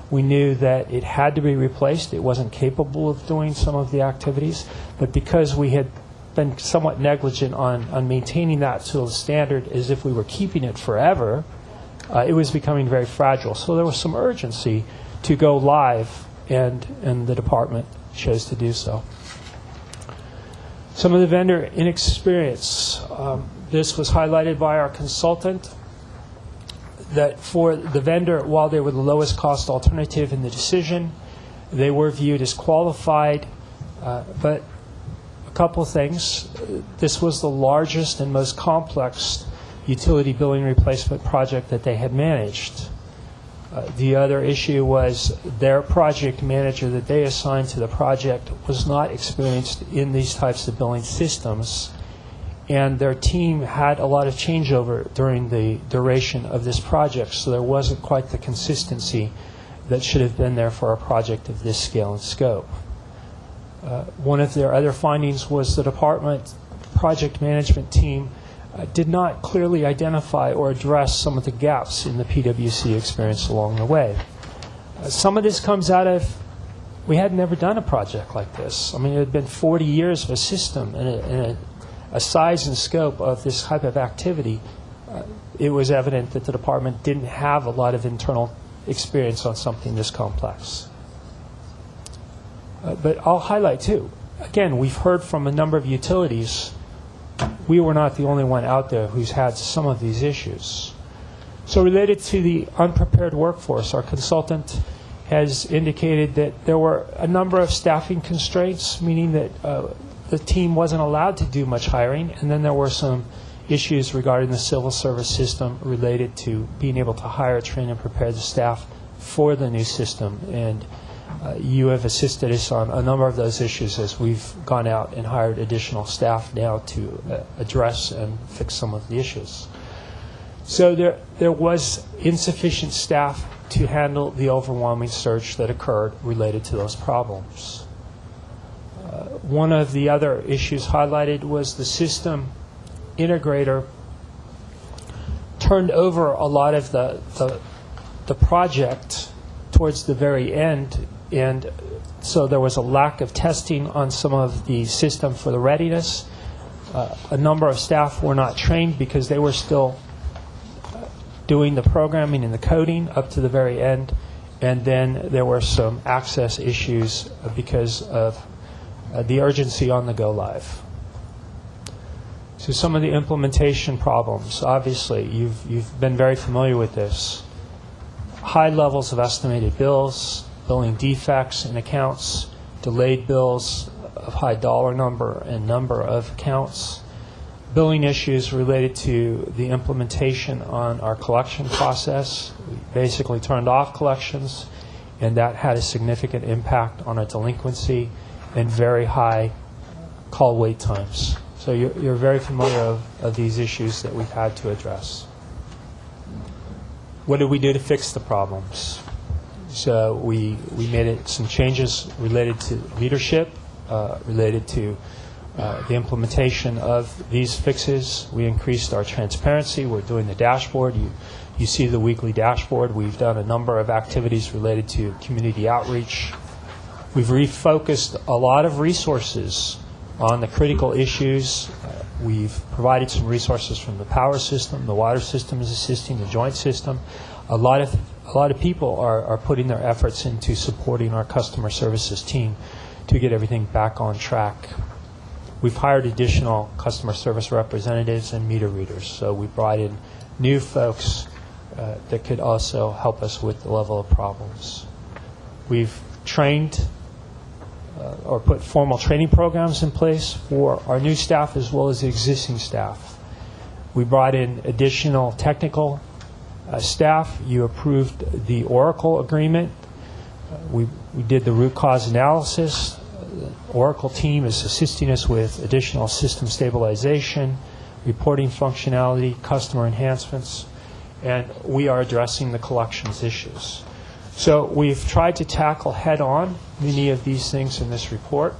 We knew that it had to be replaced. It wasn't capable of doing some of the activities. But because we had been somewhat negligent on maintaining that to a standard as if we were keeping it forever, it was becoming very fragile. So there was some urgency to go live, and the department chose to do so. Some of the vendor inexperience. This was highlighted by our consultant, that for the vendor, while they were the lowest cost alternative in the decision, they were viewed as qualified, but a couple of things. This was the largest and most complex utility billing replacement project that they had managed. The other issue was their project manager that they assigned to the project was not experienced in these types of billing systems, and their team had a lot of changeover during the duration of this project, so there wasn't quite the consistency that should have been there for a project of this scale and scope. One of their other findings was the department project management team did not clearly identify or address some of the gaps in the PwC experience along the way. Some of this comes out of, we had never done a project like this. I mean, it had been 40 years of a system and a size and scope of this type of activity. It was evident that the department didn't have a lot of internal experience on something this complex. But I'll highlight too, again, we've heard from a number of utilities. We were not the only one out there who's had some of these issues. So related to the unprepared workforce, our consultant has indicated that there were a number of staffing constraints, meaning that the team wasn't allowed to do much hiring, and then there were some issues regarding the civil service system related to being able to hire, train, and prepare the staff for the new system. And you have assisted us on a number of those issues as we've gone out and hired additional staff now to address and fix some of the issues. So there was insufficient staff to handle the overwhelming surge that occurred related to those problems. One of the other issues highlighted was the system integrator turned over a lot of the project towards the very end, and so there was a lack of testing on some of the system for the readiness. A number of staff were not trained because they were still doing the programming and the coding up to the very end, and then there were some access issues because of the urgency on the go live. So some of the implementation problems, obviously, you've been very familiar with this. High levels of estimated bills, billing defects in accounts, delayed bills of high dollar number and number of accounts, billing issues related to the implementation on our collection process. We basically turned off collections, and that had a significant impact on our delinquency and very high call wait times. So you're very familiar of these issues that we've had to address. What did we do to fix the problems? So we made some changes related to leadership, related to the implementation of these fixes. We increased our transparency. We're doing the dashboard. You see the weekly dashboard. We've done a number of activities related to community outreach. We've refocused a lot of resources on the critical issues. We've provided some resources from the power system. The water system is assisting, the joint system. A lot of people are putting their efforts into supporting our customer services team to get everything back on track. We've hired additional customer service representatives and meter readers, so we brought in new folks that could also help us with the level of problems. We've trained or put formal training programs in place for our new staff as well as the existing staff. We brought in additional technical staff. You approved the Oracle agreement. We did the root cause analysis. The Oracle team is assisting us with additional system stabilization, reporting functionality, customer enhancements, and we are addressing the collections issues. So we've tried to tackle head-on many of these things in this report.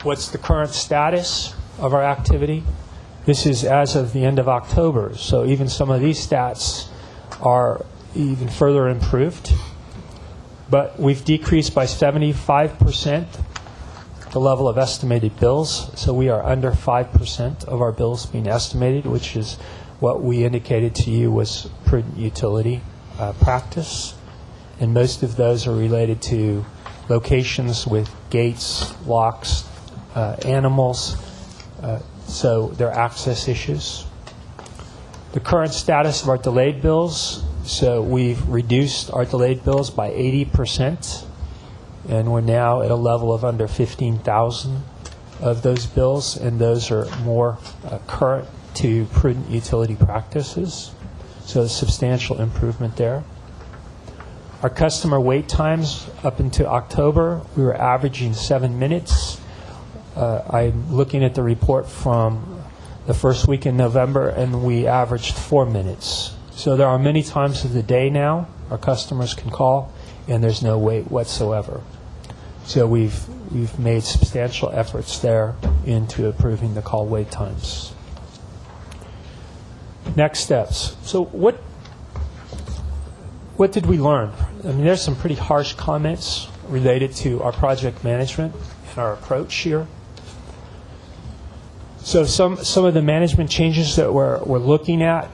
What's the current status of our activity? This is as of the end of October, so even some of these stats are even further improved. But we've decreased by 75% the level of estimated bills, so we are under 5% of our bills being estimated, which is what we indicated to you was prudent utility. practice, and most of those are related to locations with gates, locks, animals, so they're access issues. The current status of our delayed bills, so we've reduced our delayed bills by 80%, and we're now at a level of under 15,000 of those bills, and those are more current to prudent utility practices. So a substantial improvement there. Our customer wait times up until October, we were averaging 7 minutes. I'm looking at the report from the first week in November, and we averaged 4 minutes. So there are many times of the day now our customers can call, and there's no wait whatsoever. So we've made substantial efforts there into improving the call wait times. Next steps. So what did we learn? I mean, there's some pretty harsh comments related to our project management and our approach here. So some of the management changes that we're looking at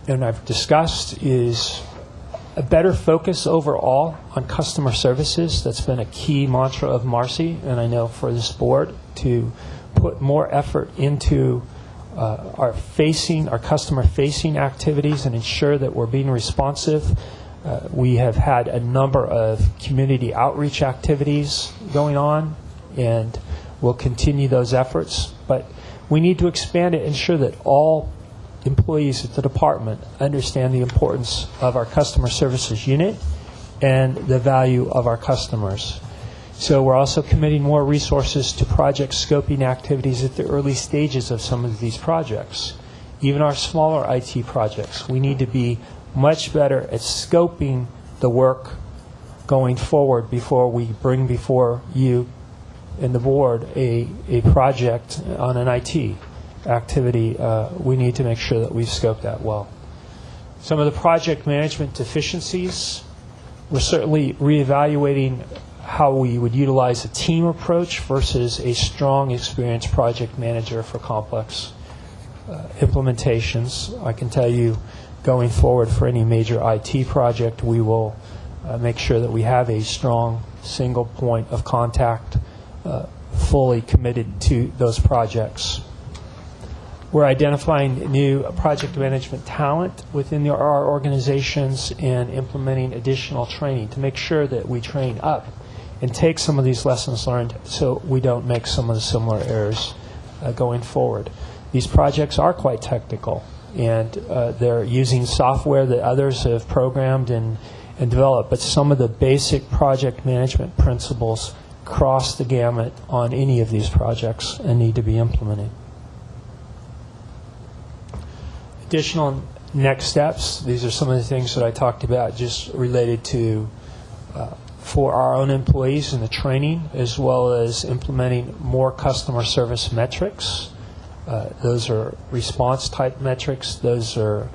and I've discussed is a better focus overall on customer services. That's been a key mantra of Marcy, and I know for this board, to put more effort into our customer-facing activities and ensure that we're being responsive. We have had a number of community outreach activities going on, and we'll continue those efforts. But we need to expand it, ensure that all employees at the department understand the importance of our customer services unit and the value of our customers. So we're also committing more resources to project scoping activities at the early stages of some of these projects. Even our smaller IT projects, we need to be much better at scoping the work going forward before we bring before you and the board a project on an IT activity. We need to make sure that we've scoped that well. Some of the project management deficiencies, we're certainly reevaluating how we would utilize a team approach versus a strong, experienced project manager for complex implementations. I can tell you, going forward for any major IT project, we will make sure that we have a strong single point of contact fully committed to those projects. We're identifying new project management talent within our organizations and implementing additional training to make sure that we train up and take some of these lessons learned so we don't make some of the similar errors going forward. These projects are quite technical, and they're using software that others have programmed and developed, but some of the basic project management principles cross the gamut on any of these projects and need to be implemented. Additional next steps, these are some of the things that I talked about just related to for our own employees and the training, as well as implementing more customer service metrics. Those are response type metrics. Those are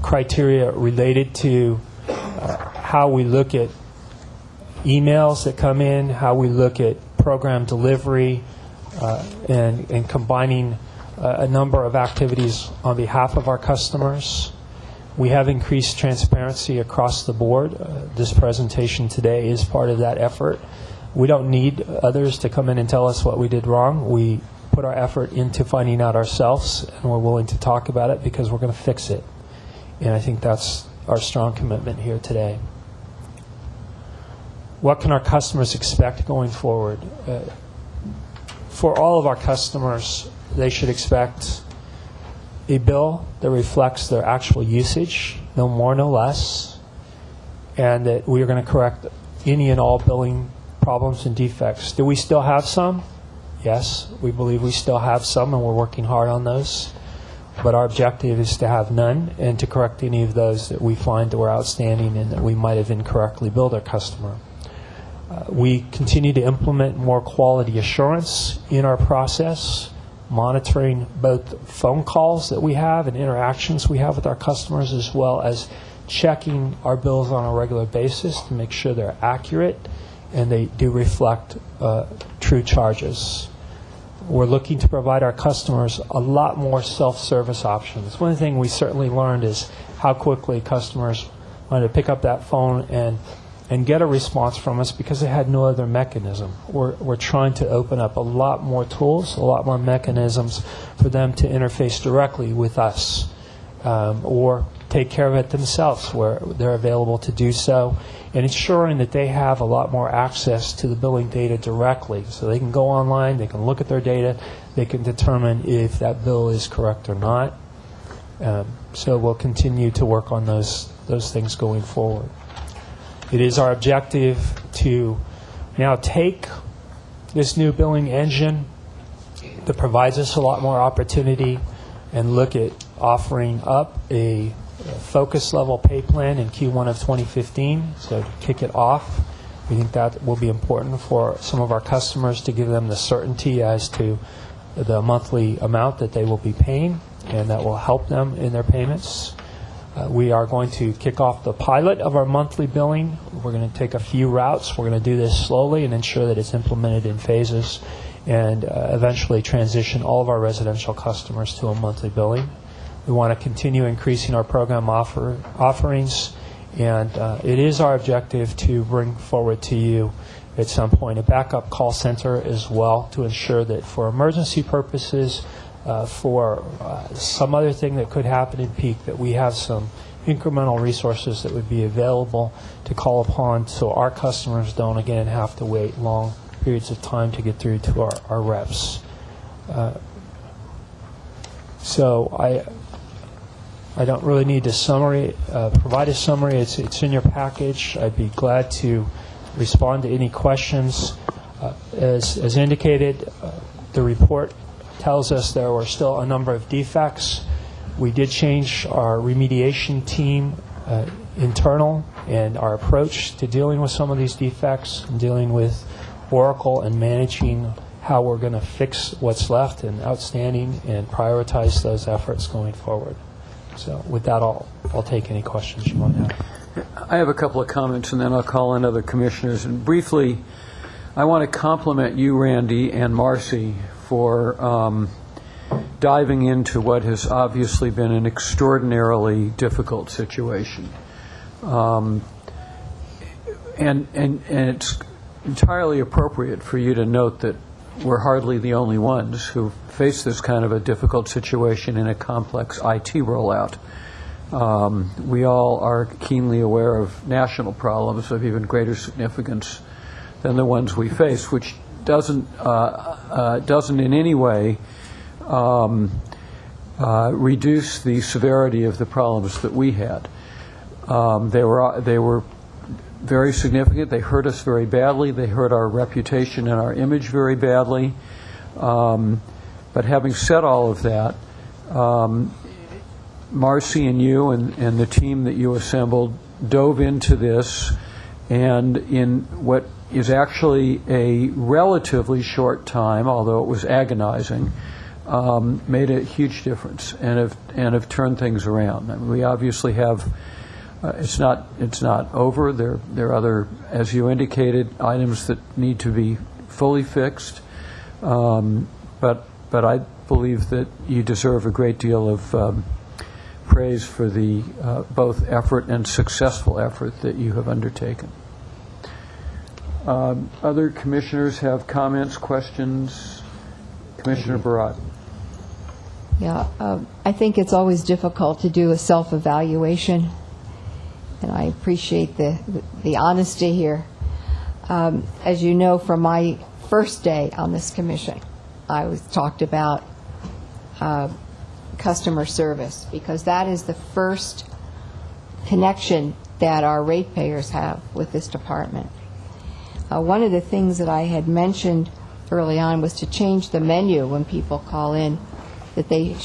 criteria related to how we look at emails that come in, how we look at program delivery, and combining a number of activities on behalf of our customers. We have increased transparency across the board. This presentation today is part of that effort. We don't need others to come in and tell us what we did wrong. We put our effort into finding out ourselves, and we're willing to talk about it because we're going to fix it. And I think that's our strong commitment here today. What can our customers expect going forward? For all of our customers, they should expect a bill that reflects their actual usage, no more, no less, and that we are going to correct any and all billing problems and defects. Do we still have some? Yes, we believe we still have some, and we're working hard on those. But our objective is to have none and to correct any of those that we find that were outstanding and that we might have incorrectly billed our customer. We continue to implement more quality assurance in our process, monitoring both phone calls that we have and interactions we have with our customers, as well as checking our bills on a regular basis to make sure they're accurate and they do reflect true charges. we're looking to provide our customers a lot more self-service options. One thing we certainly learned is how quickly customers wanted to pick up that phone and get a response from us because they had no other mechanism. We're trying to open up a lot more tools, a lot more mechanisms for them to interface directly with us or take care of it themselves where they're available to do so, and ensuring that they have a lot more access to the billing data directly. So they can go online, they can look at their data, they can determine if that bill is correct or not. So we'll continue to work on those things going forward. It is our objective to now take this new billing engine that provides us a lot more opportunity and look at offering up a focus level pay plan in Q1 of 2015. So to kick it off, we think that will be important for some of our customers to give them the certainty as to the monthly amount that they will be paying, and that will help them in their payments. We are going to kick off the pilot of our monthly billing. We're going to take a few routes. We're going to do this slowly and ensure that it's implemented in phases, and eventually transition all of our residential customers to a monthly billing. We want to continue increasing our program offerings, and it is our objective to bring forward to you at some point a backup call center as well, to ensure that for emergency purposes, for some other thing that could happen in peak, that we have some incremental resources that would be available to call upon, so our customers don't again have to wait long periods of time to get through to our reps. So I don't really need to provide a summary. It's in your package. I'd be glad to respond to any questions. As indicated, the report tells us there were still a number of defects. We did change our remediation team internal and our approach to dealing with some of these defects and dealing with Oracle and managing how we're going to fix what's left and outstanding and prioritize those efforts going forward. So with that, I'll take any questions you might have. I have a couple of comments, and then I'll call in other commissioners. And briefly, I want to compliment you, Randy, and Marcy for diving into what has obviously been an extraordinarily difficult situation. And it's entirely appropriate for you to note that we're hardly the only ones who face this kind of a difficult situation in a complex IT rollout. We all are keenly aware of national problems of even greater significance than the ones we face, which doesn't in any way reduce the severity of the problems that we had. They were very significant. They hurt us very badly. They hurt our reputation and our image very badly. But having said all of that, Marcy and you and the team that you assembled dove into this, and in what is actually a relatively short time, although it was agonizing, made a huge difference and have turned things around. I mean, we obviously have. It's not over. There are other, as you indicated, items that need to be fully fixed. But I believe that you deserve a great deal of praise for the both effort and successful effort that you have undertaken. Other commissioners have comments, questions? Commissioner Barat. Yeah, I think it's always difficult to do a self-evaluation, and I appreciate the honesty here. As you know, from my first day on this commission, I talked about customer service, because that is the first connection that our ratepayers have with this department. One of the things that I had mentioned early on was to change the menu when people call in, that they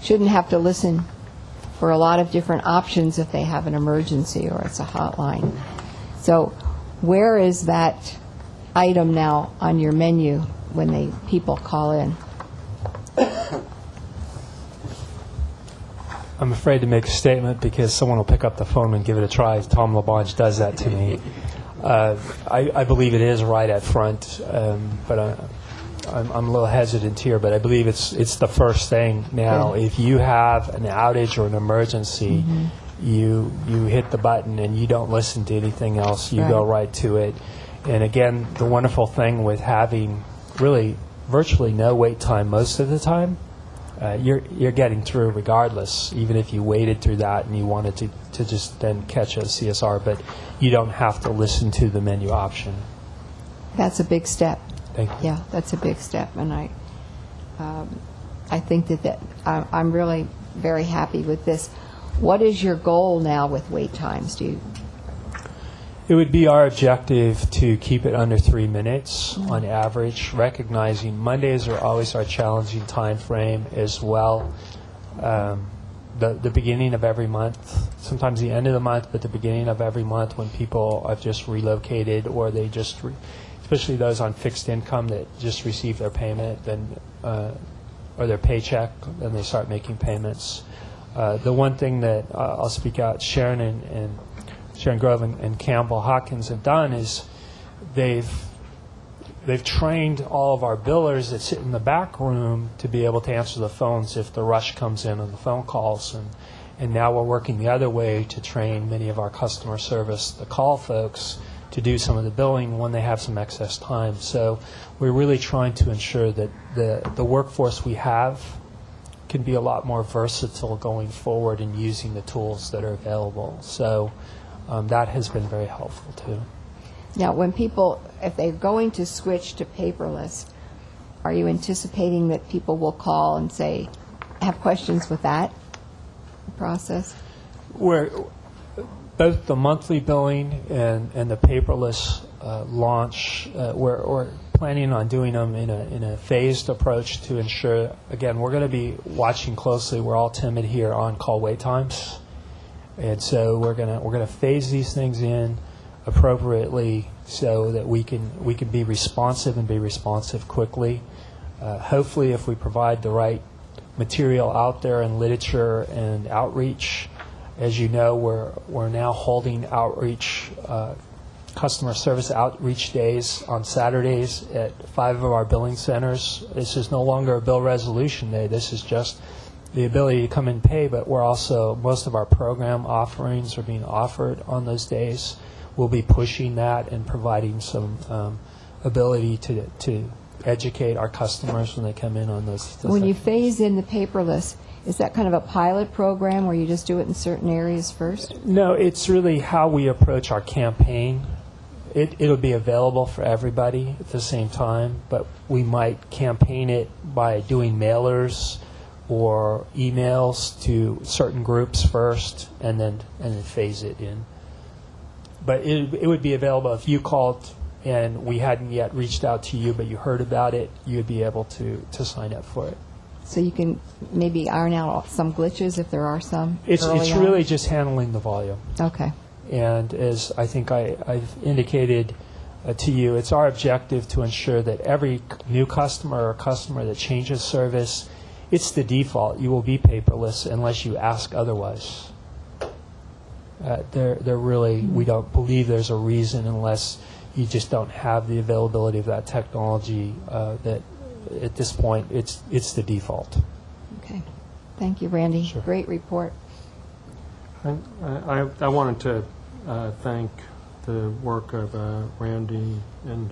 shouldn't have to listen for a lot of different options if they have an emergency or it's a hotline. So where is that item now on your menu when people call in? I'm afraid to make a statement because someone will pick up the phone and give it a try. Tom LaBonge does that to me. I believe it is right at front, but I'm a little hesitant here, but I believe it's the first thing now. Yeah. If you have an outage or an emergency, you hit the button and you don't listen to anything else. You go right to it. And again, the wonderful thing with having really virtually no wait time most of the time, you're getting through regardless, even if you waited through that and you wanted to just then catch a CSR, but you don't have to listen to the menu option. That's a big step. Thank you. Yeah, that's a big step, and I think that I'm really very happy with this. What is your goal now with wait times? It would be our objective to keep it under 3 minutes on average, recognizing Mondays are always our challenging time frame as well. The beginning of every month, sometimes the end of the month, but the beginning of every month when people have just relocated or they just, especially those on fixed income that just receive their payment then or their paycheck, then they start making payments. The one thing that I'll speak out, Sharon Grove and Campbell Hawkins have done is they've trained all of our billers that sit in the back room to be able to answer the phones if the rush comes in on the phone calls. And now we're working the other way to train many of our customer service, the call folks, to do some of the billing when they have some excess time. So we're really trying to ensure that the workforce we have can be a lot more versatile going forward in using the tools that are available. So that has been very helpful too. Now, when people, if they're going to switch to paperless, are you anticipating that people will call and say, have questions with that process? Where both the monthly billing and the paperless launch, we're planning on doing them in a phased approach to ensure, again, we're going to be watching closely. We're all timid here on call wait times. And so we're gonna phase these things in appropriately so that we can be responsive and be responsive quickly. Hopefully, if we provide the right material out there and literature and outreach, as you know, we're now holding outreach, customer service outreach days on Saturdays at 5 of our billing centers. This is no longer a bill resolution day. This is just the ability to come and pay, but we're also, most of our program offerings are being offered on those days. We'll be pushing that and providing some ability to educate our customers when they come in on those. When you phase in the paperless, is that kind of a pilot program where you just do it in certain areas first? No, it's really how we approach our campaign. It'll be available for everybody at the same time, but we might campaign it by doing mailers or emails to certain groups first, and then phase it in. But it would be available if you called and we hadn't yet reached out to you, but you heard about it, you'd be able to sign up for it. So you can maybe iron out some glitches if there are some. It's really just handling the volume. Okay. And as I think I've indicated to you, it's our objective to ensure that every new customer or customer that changes service, it's the default. You will be paperless unless you ask otherwise. We don't believe there's a reason unless you just don't have the availability of that technology that at this point it's the default. Okay. Thank you, Randy. Sure. Great report. I wanted to thank the work of Randy and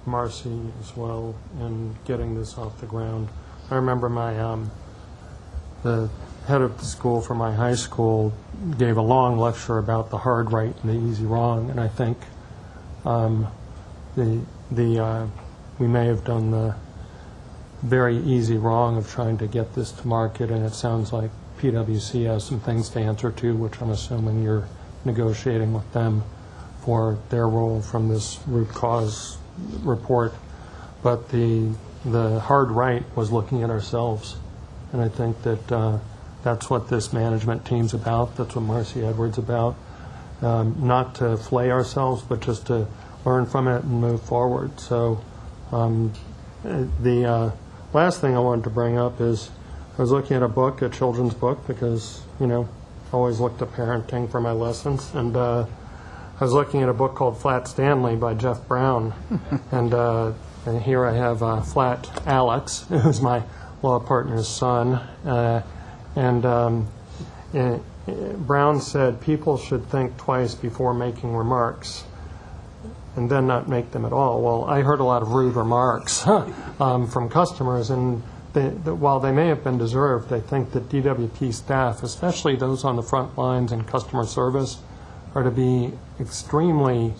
Marcy as well in getting this off the ground. I remember the head of the school for my high school gave a long lecture about the hard right and the easy wrong, and I think we may have done the very easy wrong of trying to get this to market, and it sounds like PwC has some things to answer to, which I'm assuming you're negotiating with them for their role from this root cause report. But the hard right was looking at ourselves, and I think that that's what this management team's about. That's what Marcy Edwards about. Not to flay ourselves, but just to learn from it and move forward. So the last thing I wanted to bring up is I was looking at a children's book, because, I always look to parenting for my lessons. And I was looking at a book called Flat Stanley by Jeff Brown. And And here I have Flat Alex, who's my law partner's son. Brown said people should think twice before making remarks and then not make them at all. Well, I heard a lot of rude remarks from customers, and while they may have been deserved, I think that DWP staff, especially those on the front lines in customer service, are to be extremely,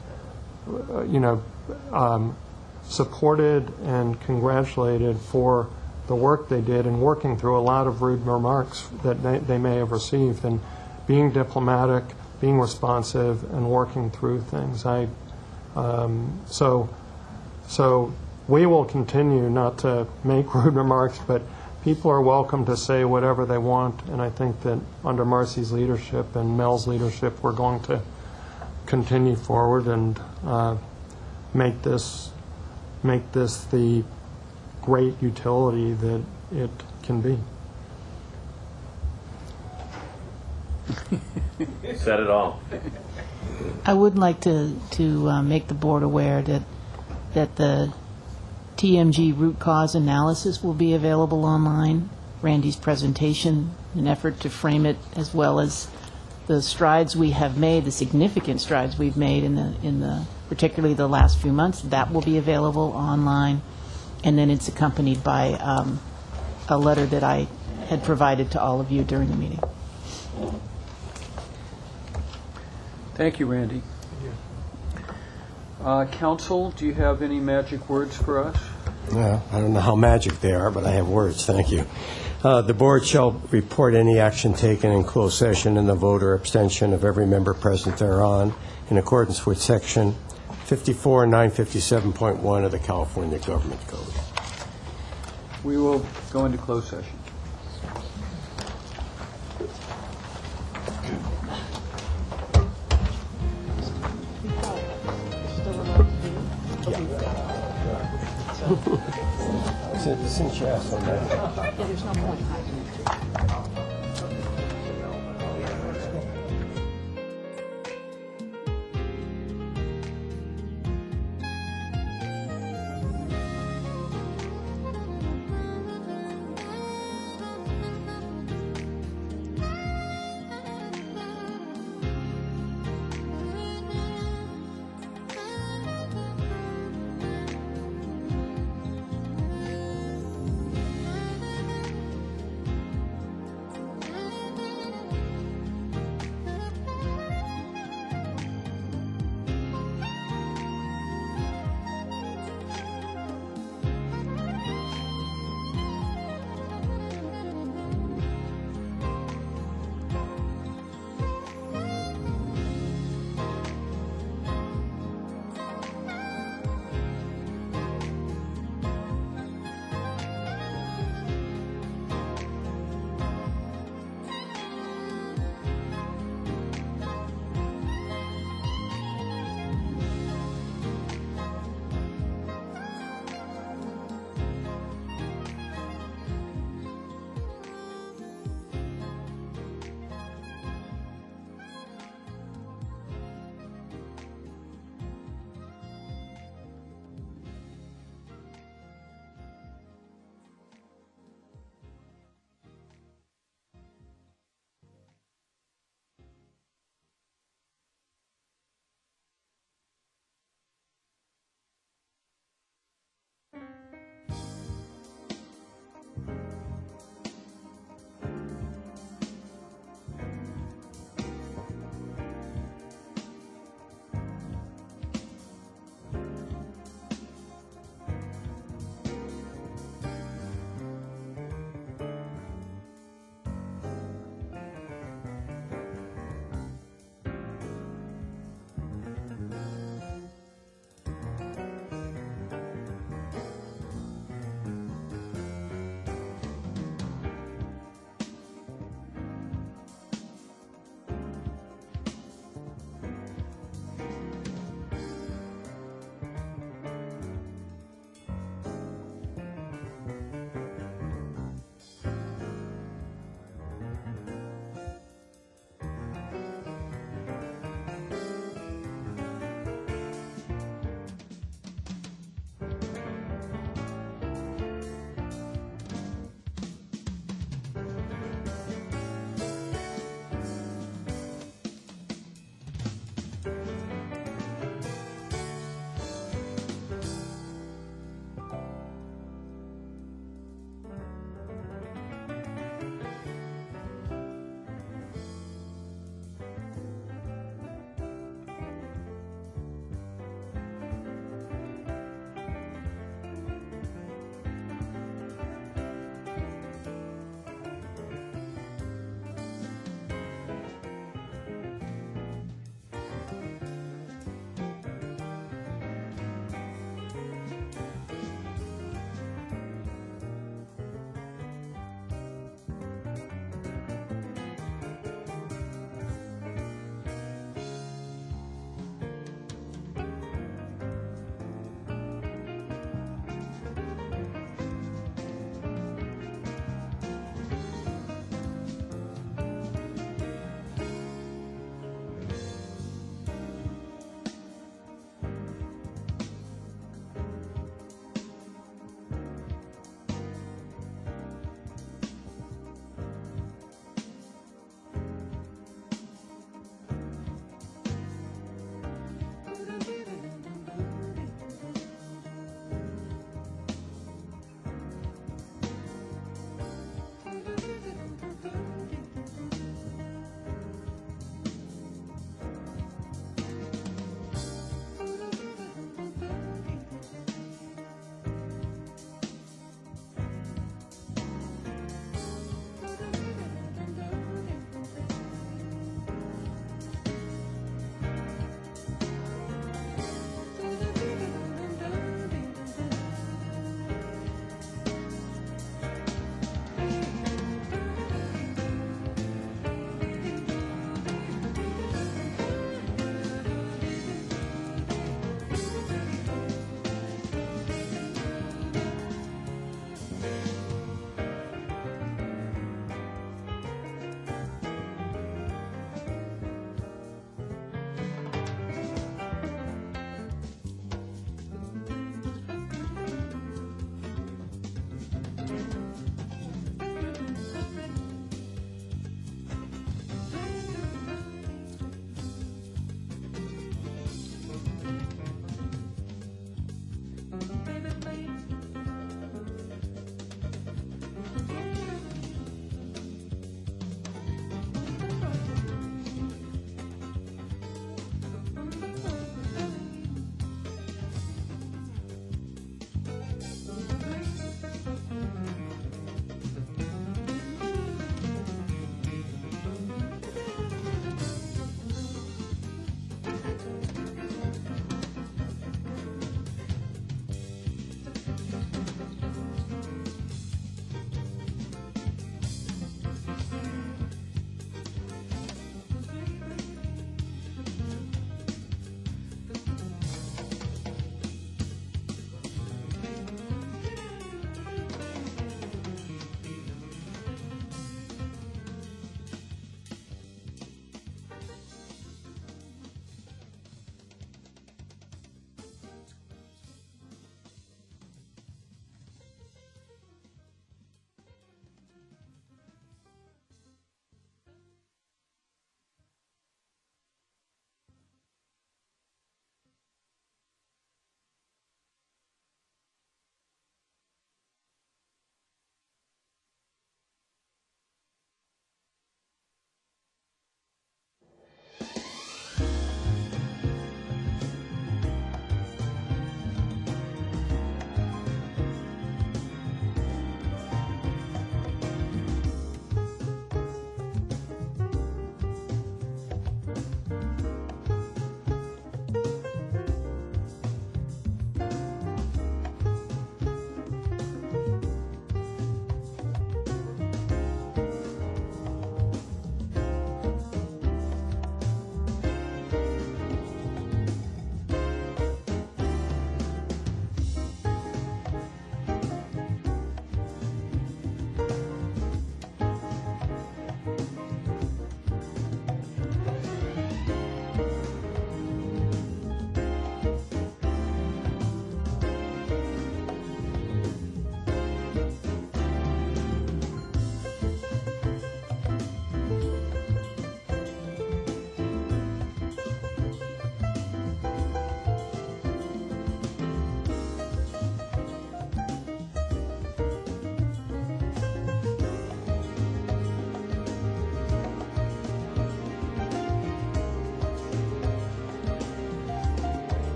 supported and congratulated for the work they did in working through a lot of rude remarks that they may have received, and being diplomatic, being responsive, and working through things. So we will continue not to make rude remarks, but people are welcome to say whatever they want, and I think that under Marcy's leadership and Mel's leadership, we're going to continue forward and make this the great utility that it can be. Said it all. I would like to make the board aware that the TMG root cause analysis will be available online. Randy's presentation, an effort to frame it, as well as the strides we have made, the significant strides we've made in the particularly the last few months, that will be available online. And then it's accompanied by a letter that I had provided to all of you during the meeting. Thank you, Randy. Council, do you have any magic words for us? I don't know how magic they are, but I have words. Thank you. The board shall report any action taken in closed session and the vote or abstention of every member present thereon in accordance with Section 54 and 957.1 of the California Government Code. We will go into closed session. Since you asked on that. Yeah, there's no point.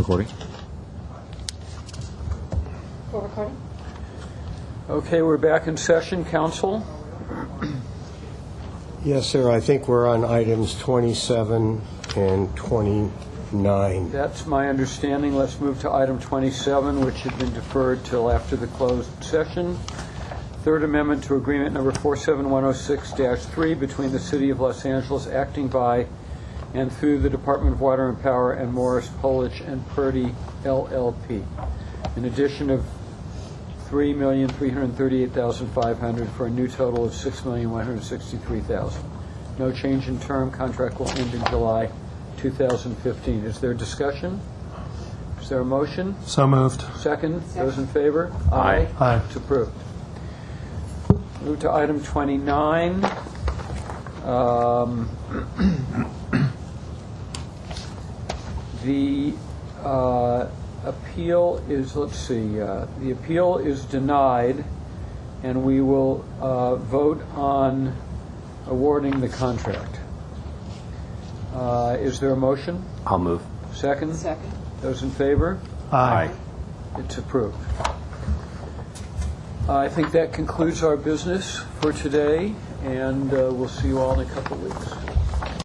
recording. For recording? Okay, we're back in session, council. Yes, sir. I think we're on items 27 and 29. That's my understanding. Let's move to item 27, which had been deferred till after the closed session. Third Amendment to Agreement Number 47106-3 between the City of Los Angeles acting by and through the Department of Water and Power and Morris, Polish, and Purdy, LLP. In addition of $3,338,500 for a new total of $6,163,000. No change in term. Contract will end in July 2015. Is there discussion? Is there a motion? So moved. Second. Those in favor? Aye. Aye. It's approved. Move to item 29. The appeal is, let's see, the appeal is denied, and we will vote on awarding the contract. Is there a motion? I'll move. Second? Second. Those in favor? Aye. It's approved. I think that concludes our business for today, and we'll see you all in a couple of weeks.